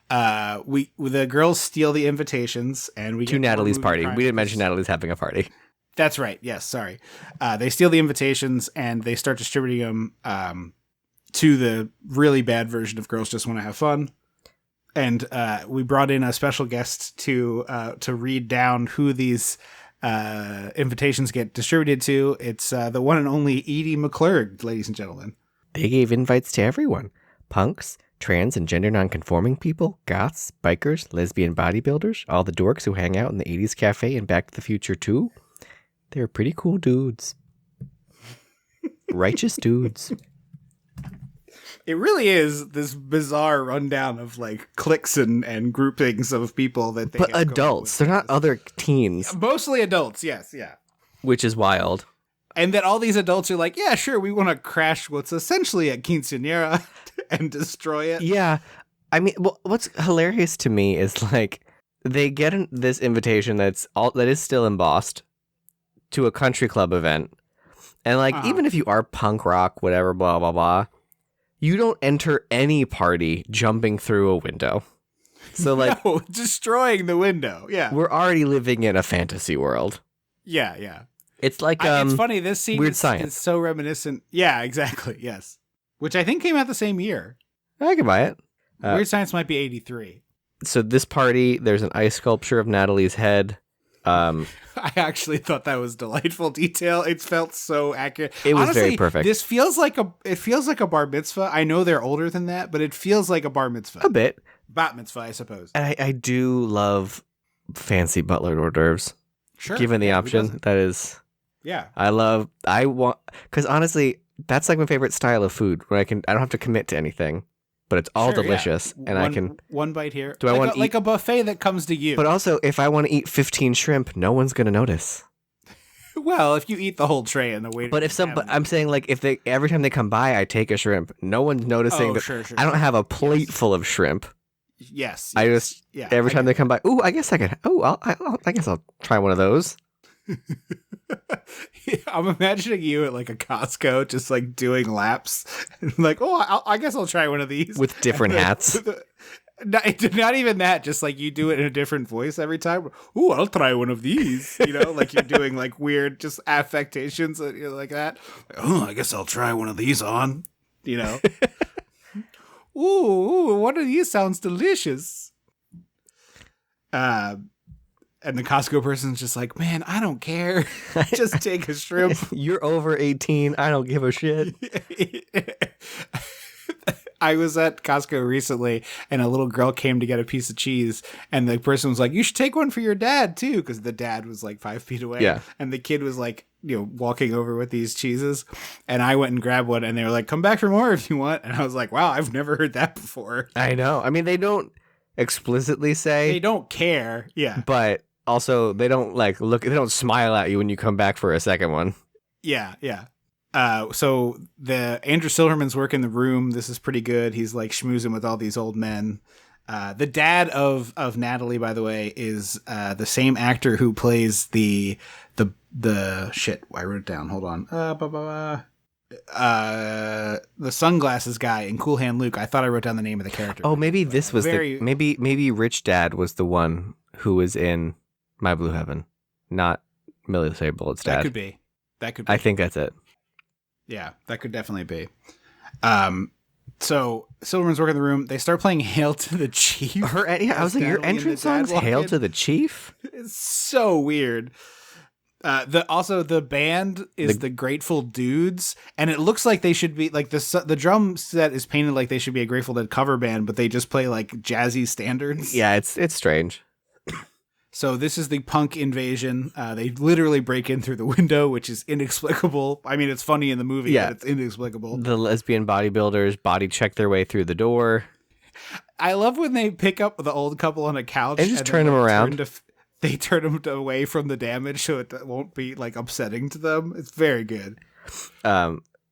The girls steal the invitations and we to Natalie's party. We didn't mention Natalie's having a party. That's right. Yes, sorry. They steal the invitations and they start distributing them to the really bad version of Girls Just Want to Have Fun. And we brought in a special guest to read down who these invitations get distributed to. It's the one and only Edie McClurg, ladies and gentlemen. They gave invites to everyone. Punks, trans and gender non-conforming people, goths, bikers, lesbian bodybuilders, all the dorks who hang out in the 80s cafe and Back to the Future too. They're pretty cool dudes. Righteous dudes. It really is this bizarre rundown of like cliques and groupings of people that they But have adults, going they're with not other teens. Mostly adults, yes, yeah. Which is wild. And that all these adults are like, yeah, sure, we want to crash what's essentially a quinceañera and destroy it. Yeah. I mean, what's hilarious to me is like they get this invitation that is still embossed to a country club event. And like, even if you are punk rock, whatever, blah, blah, blah, you don't enter any party jumping through a window. So like, no, destroying the window. Yeah. we're already living in a fantasy world. Yeah, yeah. It's like, It's funny. This scene Weird is Science. so reminiscent. Yeah, exactly. Yes. Which I think came out the same year. I can buy it. Weird Science might be 83. So this party, there's an ice sculpture of Natalie's head. I actually thought that was delightful detail. It felt so accurate. It was Honestly, very perfect. This feels like a bar mitzvah. I know they're older than that, but it feels like a bar mitzvah. A bit. Bat mitzvah, I suppose. And I do love fancy butler hors d'oeuvres. Sure. Given the Yeah, who option, doesn't? that is, Yeah. because honestly, that's like my favorite style of food where I don't have to commit to anything, but it's all Sure, yeah. delicious, and I can. one bite here. Do I like wanna like a buffet that comes to you? But also, if I want to eat 15 shrimp, no one's gonna notice. well, if you eat the whole tray and the waiter. But I'm saying like if they every time they come by, I take a shrimp. No one's noticing that sure, I don't have a plate full of shrimp. Yes. I just every time they they come by, ooh, I guess I could. Oh, I guess I'll try one of those. I'm imagining you at like a Costco just like doing laps and like, I guess I'll try one of these With different hats. Not even that, just like you do it in a different voice every time. Ooh, I'll try one of these. Like you're doing like weird just affectations like that. Oh, I guess I'll try one of these on. Ooh, one of these sounds delicious. And the Costco person's just like, man, I don't care. Just take a shrimp. You're over 18. I don't give a shit. I was at Costco recently and a little girl came to get a piece of cheese and the person was like, you should take one for your dad too. Because the dad was like 5 feet away. Yeah. And the kid was like, walking over with these cheeses. And I went and grabbed one and they were like, come back for more if you want. And I was like, wow, I've never heard that before. I know. I mean, they don't explicitly say. They don't care. Yeah. But also, they don't like look. They don't smile at you when you come back for a second one. Yeah, yeah. So the Andrew Silverman's work in the room. This is pretty good. He's like schmoozing with all these old men. The dad of Natalie, by the way, is the same actor who plays the shit. I wrote it down. Hold on. The sunglasses guy in Cool Hand Luke. I thought I wrote down the name of the character. Oh, maybe this was very... maybe Rich Dad was the one who was in My Blue Heaven, not Millie Say Bullet's dad. That could be. I think that's it. Yeah, that could definitely be. So Silverman's working in the room. They start playing "Hail to the Chief." I was like, your entrance song's "Hail to the Chief." It's so weird. The band is the Grateful Dudes, and it looks like they should be like the drum set is painted like they should be a Grateful Dead cover band, but they just play like jazzy standards. Yeah, it's strange. So this is the punk invasion. They literally break in through the window, which is inexplicable. I mean, it's funny in the movie, but it's inexplicable. The lesbian bodybuilders body check their way through the door. I love when they pick up the old couple on a couch and just turn them around. They turn them away from the damage so it won't be like upsetting to them. It's very good.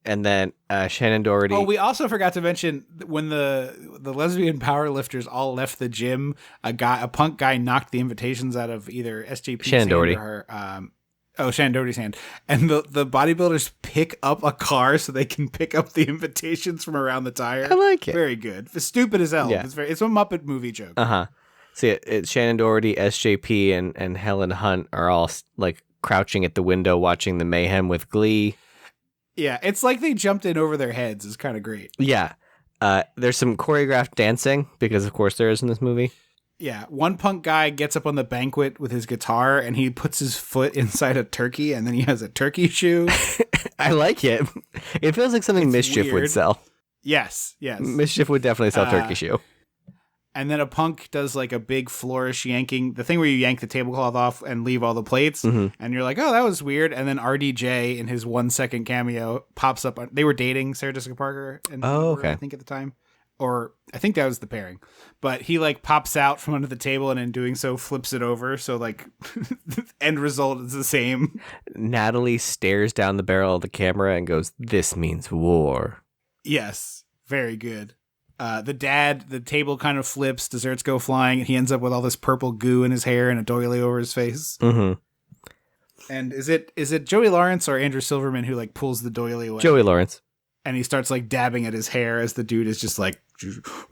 And then Shannon Doherty. Oh, we also forgot to mention when the lesbian powerlifters all left the gym, a punk guy knocked the invitations out of either SJP's Shannon Doherty. or her, Shannon Doherty's hand. And the bodybuilders pick up a car so they can pick up the invitations from around the tire. I like it. Very good. It's stupid as hell. Yeah. It's a Muppet movie joke. Uh-huh. See, it's Shannon Doherty, SJP, and Helen Hunt are all like crouching at the window watching the mayhem with glee. Yeah, it's like they jumped in over their heads. It's kind of great. Yeah. There's some choreographed dancing, because of course there is in this movie. Yeah, one punk guy gets up on the banquet with his guitar and he puts his foot inside a turkey and then he has a turkey shoe. I like it. It feels like something It's Mischief would weird. sell. Yes. Mischief would definitely sell turkey shoe. And then a punk does like a big flourish yanking, the thing where you yank the tablecloth off and leave all the plates. Mm-hmm. And you're like, oh, that was weird. And then RDJ in his 1 second cameo pops up. They were dating Sarah Jessica Parker and okay. I think at the time. Or I think that was the pairing. But he like pops out from under the table and in doing so flips it over. So like the end result is the same. Natalie stares down the barrel of the camera and goes, "This means war." Yes. Very good. The table kind of flips, desserts go flying, and he ends up with all this purple goo in his hair and a doily over his face. Mm-hmm. And is it Joey Lawrence or Andrew Silverman who like pulls the doily away? Joey Lawrence. And he starts like dabbing at his hair as the dude is just like,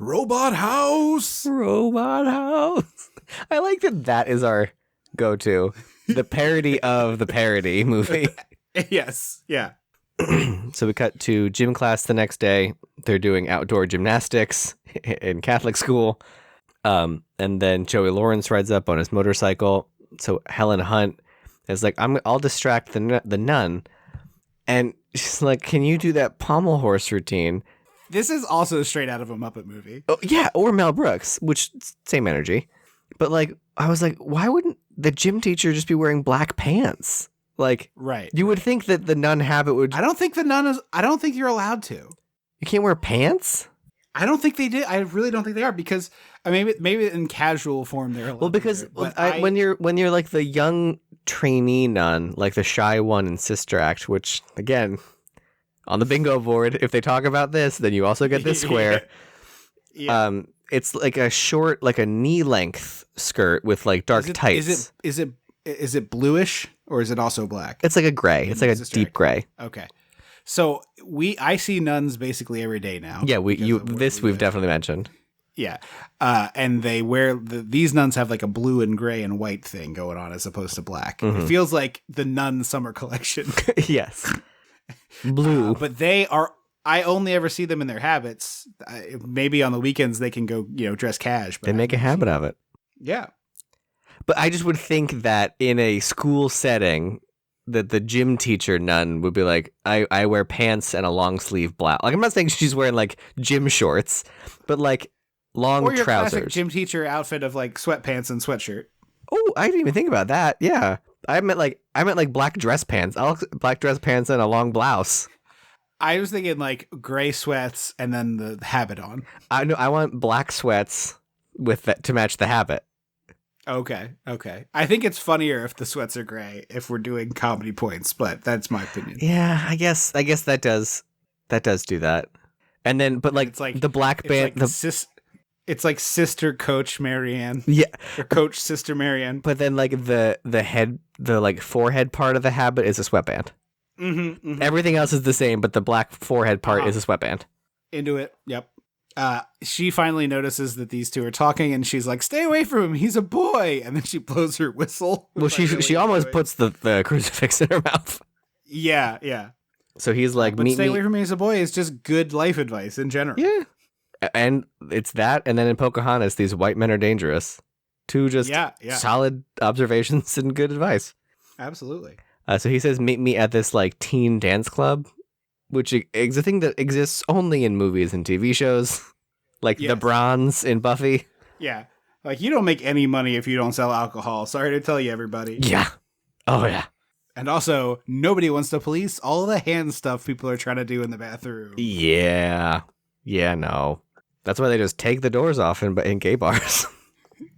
robot house. Robot house. I like that is our go-to. The parody of the parody movie. Yes. Yeah. So we cut to gym class the next day. They're doing outdoor gymnastics in Catholic school. And then Joey Lawrence rides up on his motorcycle. So Helen Hunt is like, I'll distract the nun. And she's like, can you do that pommel horse routine? This is also straight out of a Muppet movie. Oh, yeah, or Mel Brooks, which same energy. But like, I was like, why wouldn't the gym teacher just be wearing black pants? Like, right. You would think that the nun habit would. I don't think you're allowed to. You can't wear pants? I don't think they did. I really don't think they are because maybe in casual form they're allowed. Well, because to wear it, when you're like the young trainee nun, like the shy one in Sister Act, which again, on the bingo board, if they talk about this, then you also get this square. Yeah. It's like a short, like a knee length skirt with like dark tights. Is it bluish or is it also black? It's like a gray. It's like a deep gray. Okay. So I see nuns basically every day now. Yeah, we've definitely mentioned. Yeah. And they wear these nuns have like a blue and gray and white thing going on as opposed to black. Mm-hmm. It feels like the nun summer collection. Yes. Blue. But I only ever see them in their habits. Maybe on the weekends they can go, dress cash. But they make a habit of it. Yeah. But I just would think that in a school setting, that the gym teacher nun would be like, I wear pants and a long sleeve blouse. Like, I'm not saying she's wearing like gym shorts, but like long or your trousers. Classic gym teacher outfit of like sweatpants and sweatshirt. Oh, I didn't even think about that. Yeah, I meant like black dress pants. I'll black dress pants and a long blouse. I was thinking like gray sweats and then the habit on. I want black sweats with that to match the habit. Okay. I think it's funnier if the sweats are gray if we're doing comedy points, but that's my opinion. Yeah, I guess that does do that. And then, but like, it's like the black band, it's like Sister Coach Marianne. Yeah, or Coach Sister Marianne. But then like the head, the like forehead part of the habit is a sweatband. Mm-hmm. Everything else is the same, but the black forehead part is a sweatband. Into it. Yep. She finally notices that these two are talking, and she's like, "Stay away from him. He's a boy." And then she blows her whistle. Well, she almost puts the crucifix in her mouth. Yeah. So he's like, but stay away from me as a boy is just good life advice in general. Yeah. And it's that, and then in Pocahontas, these white men are dangerous. Two just solid observations and good advice. Absolutely. So he says, meet me at this like teen dance club, which is a thing that exists only in movies and TV shows, like the Bronze in Buffy. Yeah. Like, you don't make any money if you don't sell alcohol. Sorry to tell you, everybody. Yeah. Oh, yeah. And also, nobody wants to police all the hand stuff people are trying to do in the bathroom. Yeah. Yeah, no. That's why they just take the doors off in gay bars.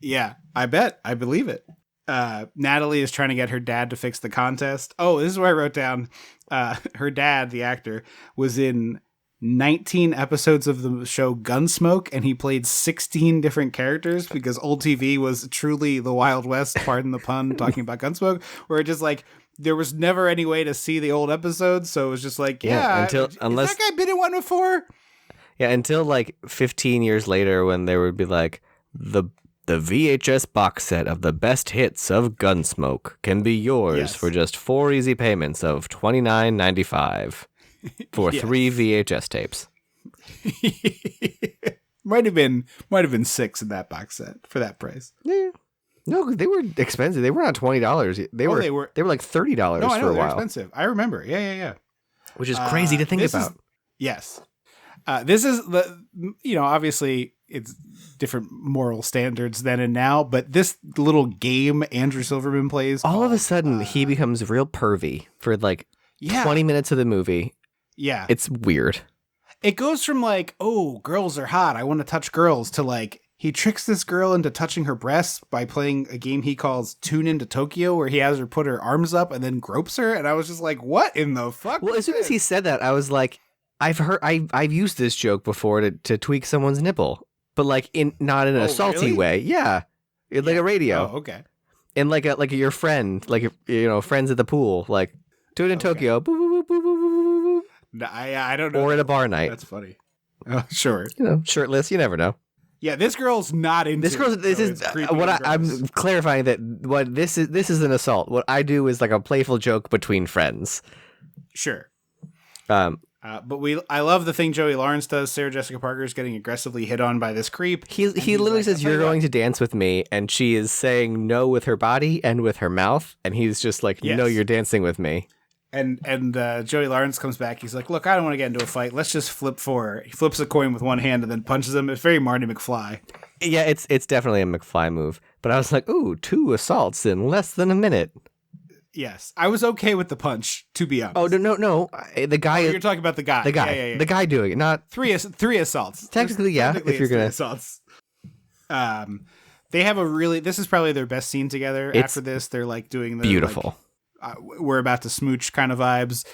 Yeah, I bet. I believe it. Natalie is trying to get her dad to fix the contest. Oh, this is where I wrote down her dad, the actor, was in 19 episodes of the show Gunsmoke, and he played 16 different characters because old TV was truly the Wild West, pardon the pun, talking about Gunsmoke, where it just like there was never any way to see the old episodes, so it was just like, unless that guy been in one before? Yeah, until like 15 years later when there would be like the The VHS box set of the best hits of Gunsmoke can be yours for just 4 easy payments of $29.95 for 3 VHS tapes. might have been 6 in that box set for that price. Yeah. No, they were expensive. They were not $20. They were like $30 no, I know, for a they're while. Expensive. I remember. Yeah. Which is crazy to think about. Yes. This is obviously it's different moral standards then and now, but this little game Andrew Silverman plays. All of a sudden, he becomes real pervy for like 20 minutes of the movie. Yeah. It's weird. It goes from like, oh, girls are hot, I want to touch girls, to like, he tricks this girl into touching her breasts by playing a game he calls Tune Into Tokyo, where he has her put her arms up and then gropes her. And I was just like, what in the fuck? Well, as soon as he said that, I was like, I've used this joke before to tweak someone's nipple, but like not in a salty way. Yeah. Like a radio. Oh, okay. And like your friend, like, friends at the pool, like Tune in Tokyo. Boop, boop, boop, boop, boop, boop. No, I don't know. Or at a bar night. That's funny. Oh, sure. Shirtless. You never know. Yeah, this girl's not into This is what I'm clarifying that what this is an assault. What I do is like a playful joke between friends. Sure. But I love the thing Joey Lawrence does. Sarah Jessica Parker is getting aggressively hit on by this creep. He literally says, "You're going to dance with me," and she is saying no with her body and with her mouth, and he's just like, "No, you're dancing with me." And Joey Lawrence comes back. He's like, "Look, I don't want to get into a fight. Let's just flip for her." He flips a coin with one hand and then punches him. It's very Marty McFly. Yeah, it's definitely a McFly move. But I was like, "Ooh, 2 assaults in less than a minute." Yes, I was okay with the punch, to be honest. Oh no! The guy. You're talking about the guy. The guy. Yeah. The guy doing it, not 3 assaults. Technically, yeah. If you're gonna assaults. They have a really. This is probably their best scene together. After this, they're like doing the beautiful. We're about to smooch kind of vibes.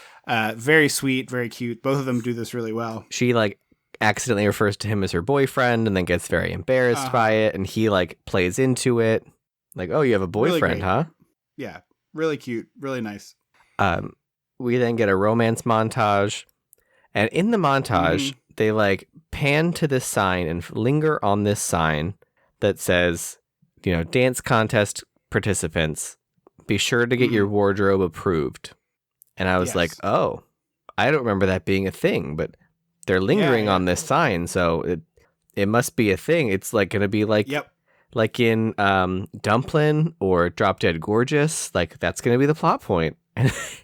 Very sweet, very cute. Both of them do this really well. She like accidentally refers to him as her boyfriend and then gets very embarrassed by it, and he like plays into it. Like, oh, you have a boyfriend, really huh? Yeah. Really cute. Really nice. We then get a romance montage. And in the montage, they like pan to this sign and linger on this sign that says, dance contest participants, be sure to get your wardrobe approved. And I was like, oh, I don't remember that being a thing, but they're lingering on this sign. So it must be a thing. It's like going to be like, like in Dumplin' or Drop Dead Gorgeous. Like that's going to be the plot point.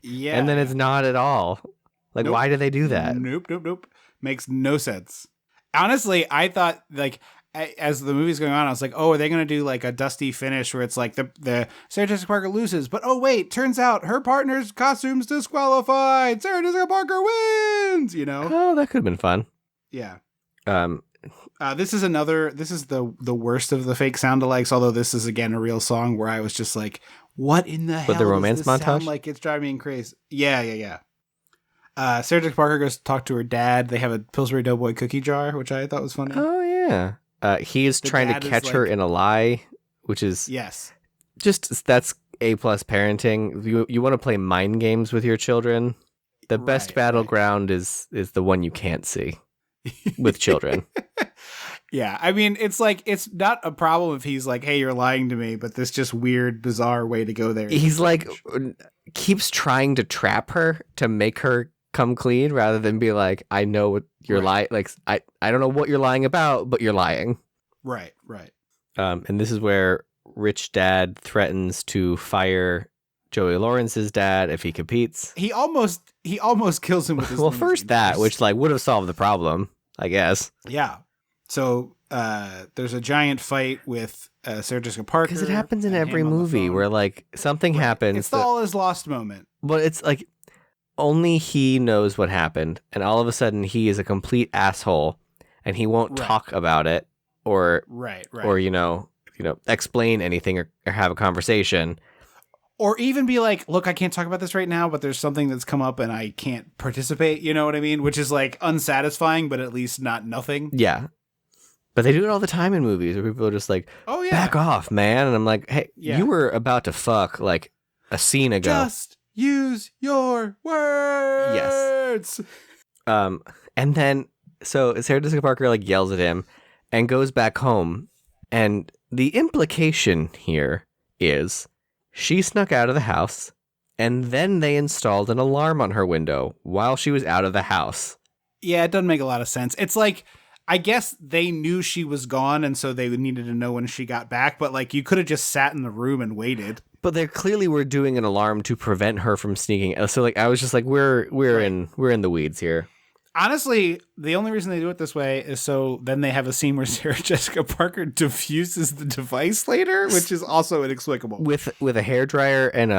Yeah. And then it's not at all. Like, why do they do that? Nope. Makes no sense. Honestly, I thought like as the movie's going on, I was like, oh, are they going to do like a dusty finish where it's like the Sarah Jessica Parker loses, but oh wait, turns out her partner's costume's disqualified. Sarah Jessica Parker wins. Oh, that could have been fun. Yeah. This is the worst of the fake sound-alikes, although this is again a real song where I was just like, what in the hell the romance does this montage sound like? It's driving me crazy. Yeah. Sarah Jessica Parker goes to talk to her dad. They have a Pillsbury Doughboy cookie jar, which I thought was funny. Oh yeah. He is trying to catch her in a lie, which is that's A+ parenting. You want to play mind games with your children. The best battleground is the one you can't see with children. Yeah, I mean, it's like, it's not a problem if he's like, hey, you're lying to me, but this just weird, bizarre way to go there. He's like, keeps trying to trap her to make her come clean rather than be like, I know what you're lying. Like, I don't know what you're lying about, but you're lying. Right. And this is where Rich Dad threatens to fire Joey Lawrence's dad if he competes. He almost kills him with his first that, which like would have solved the problem, I guess. Yeah. So there's a giant fight with Sarah Jessica Parker. Because it happens in every movie where like something happens. It's the all is lost moment. But it's like only he knows what happened, and all of a sudden he is a complete asshole, and he won't talk about it or or explain anything or have a conversation. Or even be like, look, I can't talk about this right now, but there's something that's come up and I can't participate. You know what I mean? Which is like unsatisfying, but at least not nothing. Yeah. But they do it all the time in movies where people are just like, oh, yeah, back off, man. And I'm like, hey, you were about to fuck like a scene ago. Just use your words. Yes. And then, so Sarah Jessica Parker like yells at him and goes back home. And the implication here is she snuck out of the house, and then they installed an alarm on her window while she was out of the house. Yeah, it doesn't make a lot of sense. It's like, I guess they knew she was gone, and so they needed to know when she got back, but like, you could have just sat in the room and waited. But they clearly were doing an alarm to prevent her from sneaking. So like, I was just like, we're in the weeds here. Honestly, the only reason they do it this way is so then they have a scene where Sarah Jessica Parker diffuses the device later, which is also inexplicable. With a hairdryer and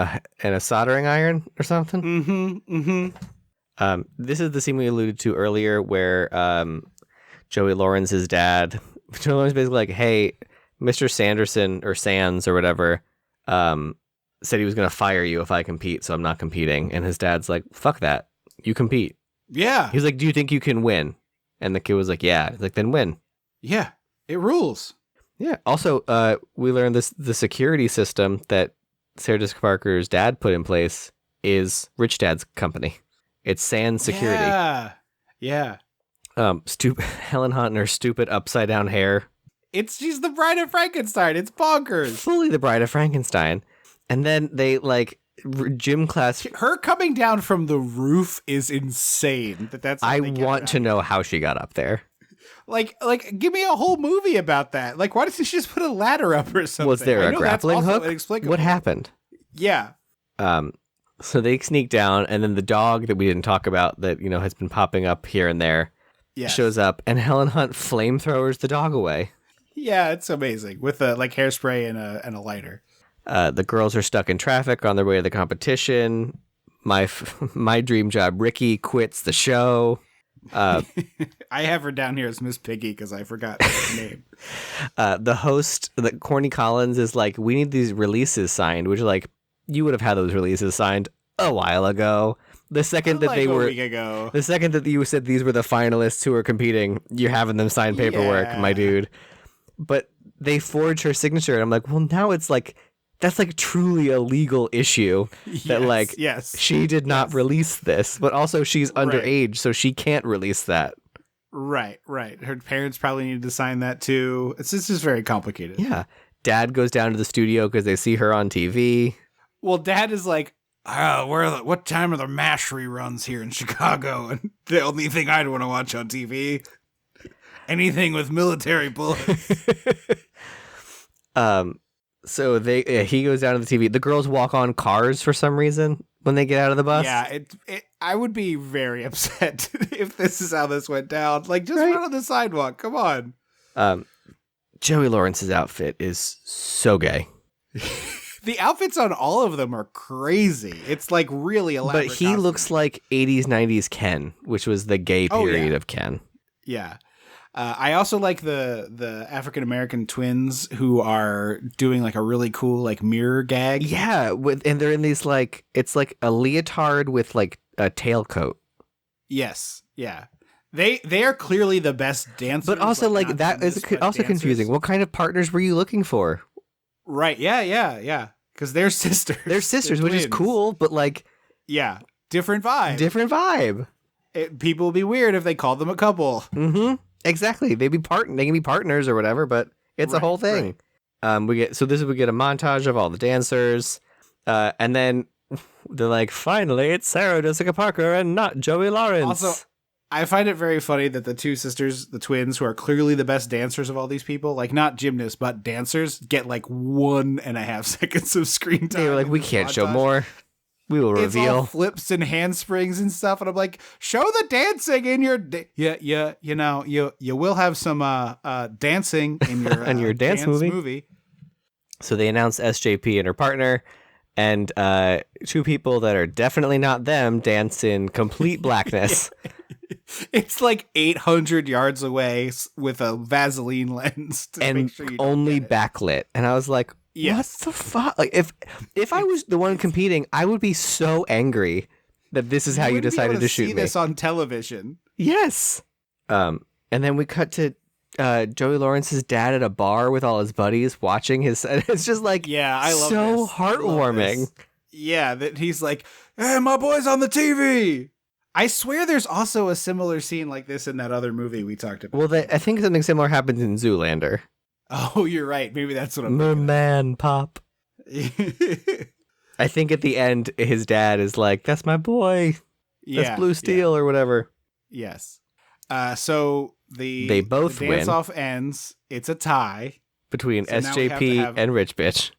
a soldering iron or something. This is the scene we alluded to earlier where Joey Lawrence's dad, Joey Lawrence basically like, hey, Mr. Sanderson or Sands or whatever, said he was going to fire you if I compete, so I'm not competing. And his dad's like, fuck that. You compete. Yeah. He's like, do you think you can win? And the kid was like, yeah. He's like, then win. Yeah. It rules. Yeah. Also, we learned the security system that Sarah Jessica Parker's dad put in place is Rich Dad's company. It's Sands Security. Yeah. Yeah. Helen Hunt and her stupid upside down hair. She's the Bride of Frankenstein. It's bonkers. Fully the Bride of Frankenstein. And then they like gym class. Her coming down from the roof is insane. That's. I want to know how she got up there. Like, give me a whole movie about that. Like, why doesn't she just put a ladder up or something? Was there a grappling hook? What happened? Yeah. So they sneak down, and then the dog that we didn't talk about that, you know, has been popping up here and there shows up, and Helen Hunt flamethrowers the dog away. Yeah, it's amazing with like hairspray and a lighter. The girls are stuck in traffic on their way to the competition. My dream job, Ricky, quits the show. I have her down here as Miss Piggy because I forgot her name. The host, Corny Collins, is like, we need these releases signed, which like, you would have had those releases signed a while ago. The second that a week ago. The second that you said these were the finalists who were competing, you're having them sign paperwork, my dude. But they forged her signature, and I'm like, well, now it's like, that's like truly a legal issue that like she did not release this, but also she's underage, so she can't release that. Right. Her parents probably needed to sign that too. This is very complicated. Yeah. Dad goes down to the studio because they see her on TV. Well, Dad is like, what time are the MASH reruns here in Chicago? And the only thing I'd want to watch on TV, anything with military bullets. So he goes down to the TV. The girls walk on cars for some reason when they get out of the bus. Yeah, I would be very upset if this is how this went down. Like, just run on the sidewalk. Come on. Joey Lawrence's outfit is so gay. The outfits on all of them are crazy. It's like really elaborate. But he looks like 80s, 90s Ken, which was the gay period of Ken. Yeah. I also like the African-American twins who are doing like a really cool like mirror gag. Yeah, and they're in these like, it's like a leotard with like a tailcoat. Yes, yeah. They are clearly the best dancers. But also like that is also confusing. What kind of partners were you looking for? Right, yeah. Because they're sisters. They're sisters, which is cool, but like... Yeah, different vibe. People would be weird if they called them a couple. Mm-hmm. Exactly. They can be partners or whatever, but it's a whole thing. Right. We get a montage of all the dancers, and then they're like, finally, it's Sarah Jessica Parker and not Joey Lawrence. Also, I find it very funny that the two sisters, the twins, who are clearly the best dancers of all these people, like not gymnasts, but dancers, get like 1.5 seconds of screen time. They were like, we can't show more. We will reveal. It's all flips and handsprings and stuff, and I'm like, show the dancing in your you will have some dancing in your in your dance movie. So they announced SJP and her partner, and two people that are definitely not them dance in complete blackness. It's like 800 yards away with a Vaseline lens to and make sure you only backlit. And I was like, what the fuck? Like if I was the one competing, I would be so angry that this is how you decided to shoot me. See this on television. Yes. And then we cut to Joey Lawrence's dad at a bar with all his buddies watching his. It's just like, I love so this. heartwarming. Yeah, that he's like, hey, my boy's on the TV. I swear there's also a similar scene like this in that other movie we talked about. Well, I think something similar happens in Zoolander. Oh, you're right. Maybe that's what I'm Merman Pop. thinking. I think at the end, his dad is like, "That's my boy. That's Blue Steel or whatever." Yes. So They both the dance win. off ends. It's a tie. Between So now we have to SJP have- and Rich Bitch.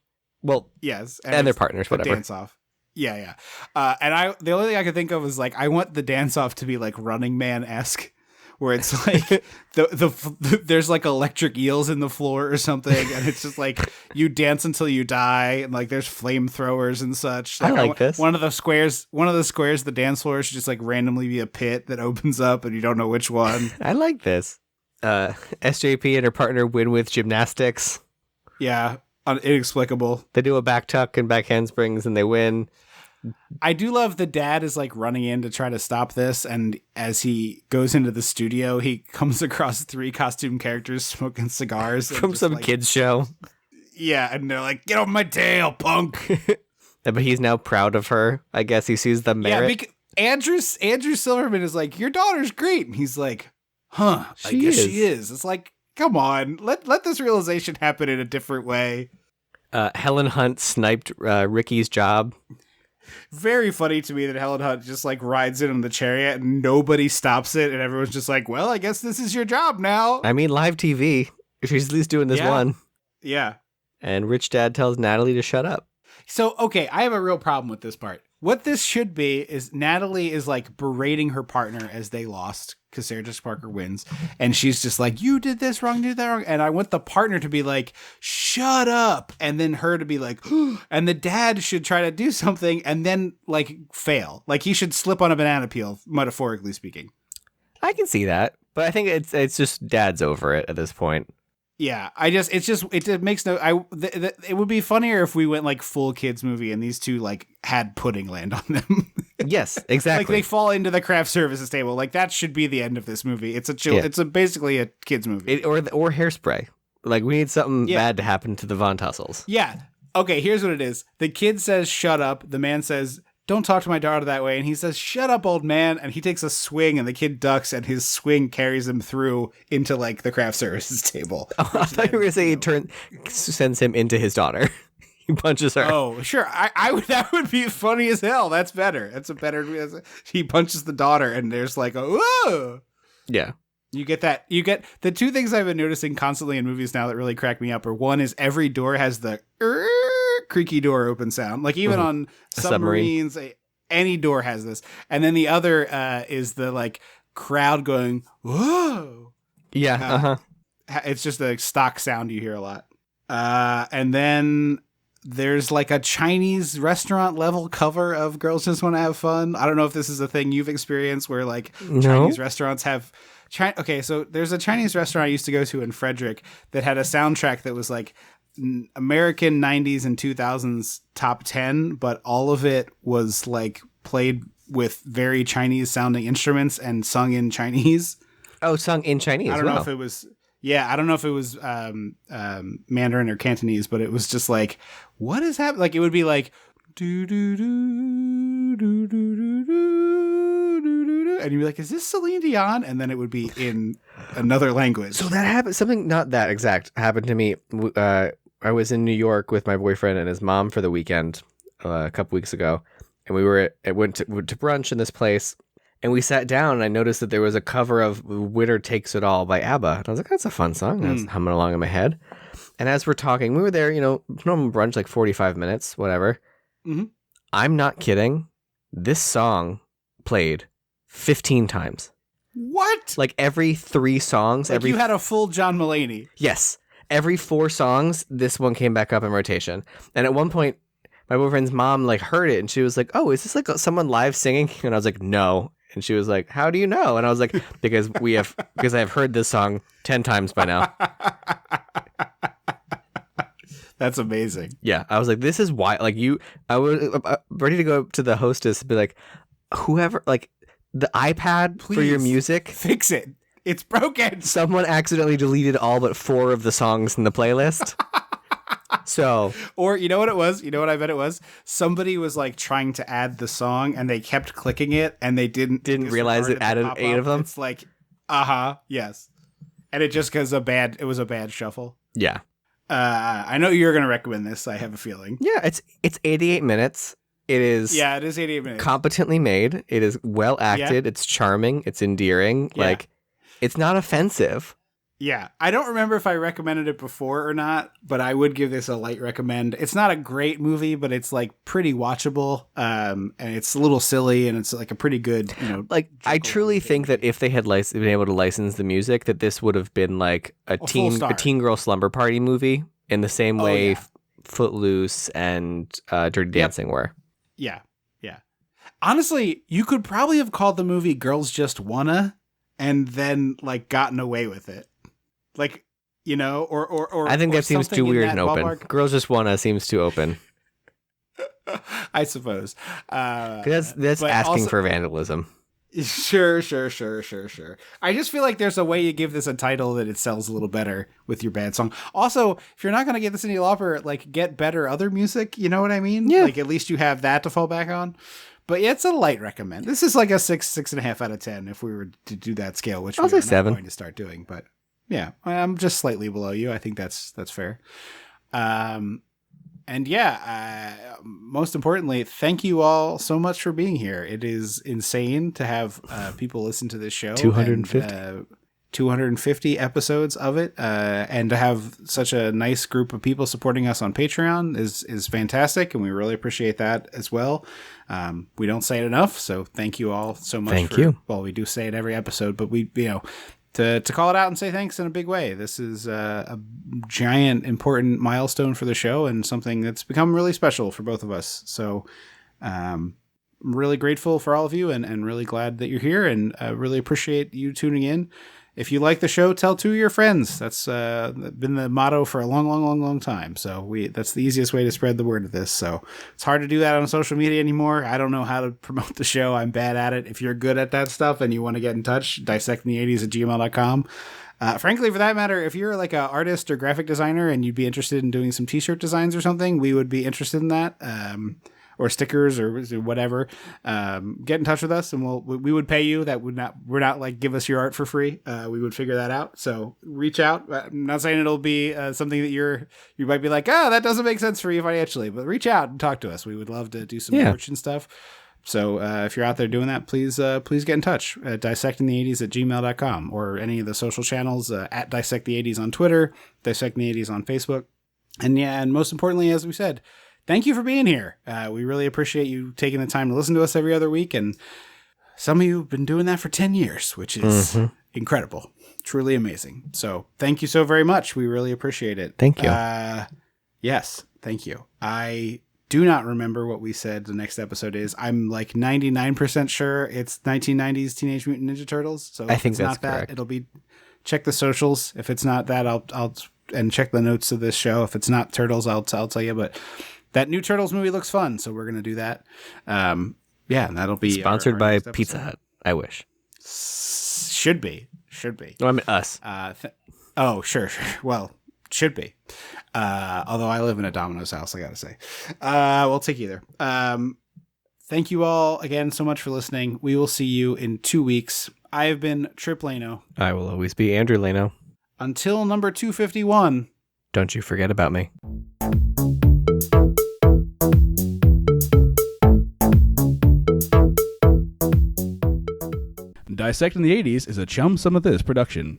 Well, Yes, and their it's partners, the whatever. dance off. Yeah. And the only thing I could think of is like I want the dance off to be like Running Man esque, where it's like there's like electric eels in the floor or something, and it's just like you dance until you die, and like there's flamethrowers and such. I like this. One of the squares, the dance floor should just like randomly be a pit that opens up, and you don't know which one. I like this. SJP and her partner win with gymnastics. Yeah, inexplicable. They do a back tuck and back handsprings, and they win. I do love the dad is like running in to try to stop this, and as he goes into the studio, he comes across 3 costume characters smoking cigars and From just, some like, kids show. Yeah, and they're like, "Get off my tail, punk!" But he's now proud of her. I guess he sees the merit. Yeah, Andrew Silverman is like, "Your daughter's great," and he's like, "Huh? I She guess is. she is." It's like, come on, let this realization happen in a different way. Helen Hunt sniped Ricky's job. Very funny to me that Helen Hunt just like rides in on the chariot and nobody stops it, and everyone's just like, "Well, I guess this is your job now." I mean, live TV. She's at least doing this Yeah. one. Yeah. And Rich Dad tells Natalie to shut up. So, okay, I have a real problem with this part. What this should be is Natalie is like berating her partner as they lost because Sarah Jessica Parker wins. And she's just like, "You did this wrong, you did that wrong." And I want the partner to be like, "Shut up." And then her to be like, and the dad should try to do something and then like fail. Like he should slip on a banana peel, metaphorically speaking. I can see that. But I think it's just Dad's over it at this point. Yeah, it makes no. It would be funnier if we went like full kids movie and these two like had pudding land on them. Yes, exactly. Like they fall into the craft services table. Like that should be the end of this movie. It's It's basically a kids movie. Or Hairspray. Like we need something bad to happen to the Von Tussles. Yeah. Okay. Here's what it is. The kid says, "Shut up." The man says, "Don't talk to my daughter that way." And he says, "Shut up, old man." And he takes a swing, and the kid ducks, and his swing carries him through into like the craft services table. Oh, I thought you were going to say sends him into his daughter. He punches her. Oh, sure. I would. That would be funny as hell. That's better. That's a better. He punches the daughter, and there's like a whoa. Yeah. You get that. You get the 2 things I've been noticing constantly in movies now that really crack me up. Are one is every door has the creaky door open sound. Like even on submarines, any door has this. And then the other is the like crowd going whoa. Yeah. It's just a stock sound you hear a lot. And then there's like a Chinese restaurant level cover of Girls Just Want to Have Fun. I don't know if this is a thing you've experienced where like Chinese restaurants have okay, so there's a Chinese restaurant I used to go to in Frederick that had a soundtrack that was like American 90s and 2000s top 10, but all of it was like played with very Chinese sounding instruments and sung in Chinese. Oh, sung in Chinese. I don't know if it was Mandarin or Cantonese, but it was just like, what is happening? Like it would be like do do do do do do do do, and you'd be like, "Is this Celine Dion?" And then it would be in another language. So that happened. Something not that exact happened to me. I was in New York with my boyfriend and his mom for the weekend a couple weeks ago, and we went to brunch in this place. And we sat down, and I noticed that there was a cover of "Winner Takes It All" by ABBA. And I was like, that's a fun song. I was humming along in my head. And as we're talking, we were there, normal brunch, like 45 minutes, whatever. Mm-hmm. I'm not kidding. This song played 15 times. What? Like every 3 songs. Like you had a full John Mulaney. Yes. Every 4 songs, this one came back up in rotation. And at one point, my boyfriend's mom like heard it, and she was like, "Oh, is this like someone live singing?" And I was like, "No." And she was like, "How do you know?" And I was like, because I've heard this song 10 times by now. That's amazing. Yeah. I was like, this is why, like I was ready to go up to the hostess and be like, whoever, like the iPad for your Please, music, fix it. It's broken. someone accidentally deleted all but 4 of the songs in the playlist. So, Or you know what it was? You know what I bet it was? Somebody was like trying to add the song and they kept clicking it and they didn't realize it added pop 8 up. of them. It's like, yes. And it just it was a bad shuffle. Yeah. I know you're going to recommend this. I have a feeling. Yeah, it's 88 minutes. It is It is 88 minutes. competently made. It is well acted. It's charming. It's endearing. Yeah. Like, it's not offensive. Yeah, I don't remember if I recommended it before or not, but I would give this a light recommend. It's not a great movie, but it's like pretty watchable, and it's a little silly, and it's like a pretty good, Like, I truly think that if they had been able to license the music, that this would have been like a teen girl slumber party movie in the same way Footloose and Dirty Dancing were. Yeah. Honestly, you could probably have called the movie "Girls Just Wanna" and then like gotten away with it. Like, or I think that seems too weird and open. Ballpark. Girls Just Wanna seems too open. I suppose. That's asking also, for vandalism. Sure. I just feel like there's a way you give this a title that it sells a little better with your bad song. Also, if you're not going to get the Cyndi Lauper, like, get better other music. You know what I mean? Yeah. Like, at least you have that to fall back on. But yeah, it's a light recommend. This is like a 6.5 out of 10 if we were to do that scale, which I'll we say are 7. not going to start doing. But yeah, I'm just slightly below you. I think that's fair. And yeah, most importantly, thank you all so much for being here. It is insane to have people listen to this show. 250. 250 episodes of it, and to have such a nice group of people supporting us on Patreon is fantastic, and we really appreciate that as well. We don't say it enough, so thank you all so much. Thank you. Well, we do say it every episode, but we, to call it out and say thanks in a big way. This is a giant, important milestone for the show and something that's become really special for both of us. So I'm really grateful for all of you and really glad that you're here, and really appreciate you tuning in. If you like the show, tell 2 of your friends. That's been the motto for a long time. So that's the easiest way to spread the word of this. So it's hard to do that on social media anymore. I don't know how to promote the show. I'm bad at it. If you're good at that stuff and you want to get in touch, dissectingthe80s@gmail.com. Frankly, for that matter, if you're like an artist or graphic designer and you'd be interested in doing some t-shirt designs or something, we would be interested in that. Or stickers or whatever, get in touch with us and we would pay you. We're not like give us your art for free. We would figure that out. So reach out. I'm not saying it'll be something that you might be like, that doesn't make sense for you financially, but reach out and talk to us. We would love to do some merch and stuff. So if you're out there doing that, please get in touch at dissectingthe80s@gmail.com or any of the social channels, at dissectthe80s on Twitter, dissectingthe80s on Facebook. And most importantly, as we said, thank you for being here. We really appreciate you taking the time to listen to us every other week. And some of you have been doing that for 10 years, which is incredible. Truly amazing. So thank you so very much. We really appreciate it. Thank you. Yes, thank you. I do not remember what we said the next episode is. I'm like 99% sure it's 1990s Teenage Mutant Ninja Turtles. So I think it's that's not that, correct. it'll be, check the socials. If it's not that, I'll and check the notes of this show. If it's not Turtles, I'll tell you, but that new Turtles movie looks fun, so we're going to do that. And that'll be Sponsored our by next episode. Pizza Hut. I wish. Should be. No, I mean us. Sure. Well, should be. Although I live in a Domino's house, I got to say. We'll take either. Thank you all again so much for listening. We will see you in 2 weeks. I have been Trip Lano. I will always be Andrew Lano. Until number 251. Don't you forget about me. Dissecting the 80s is a Chum Some of This production.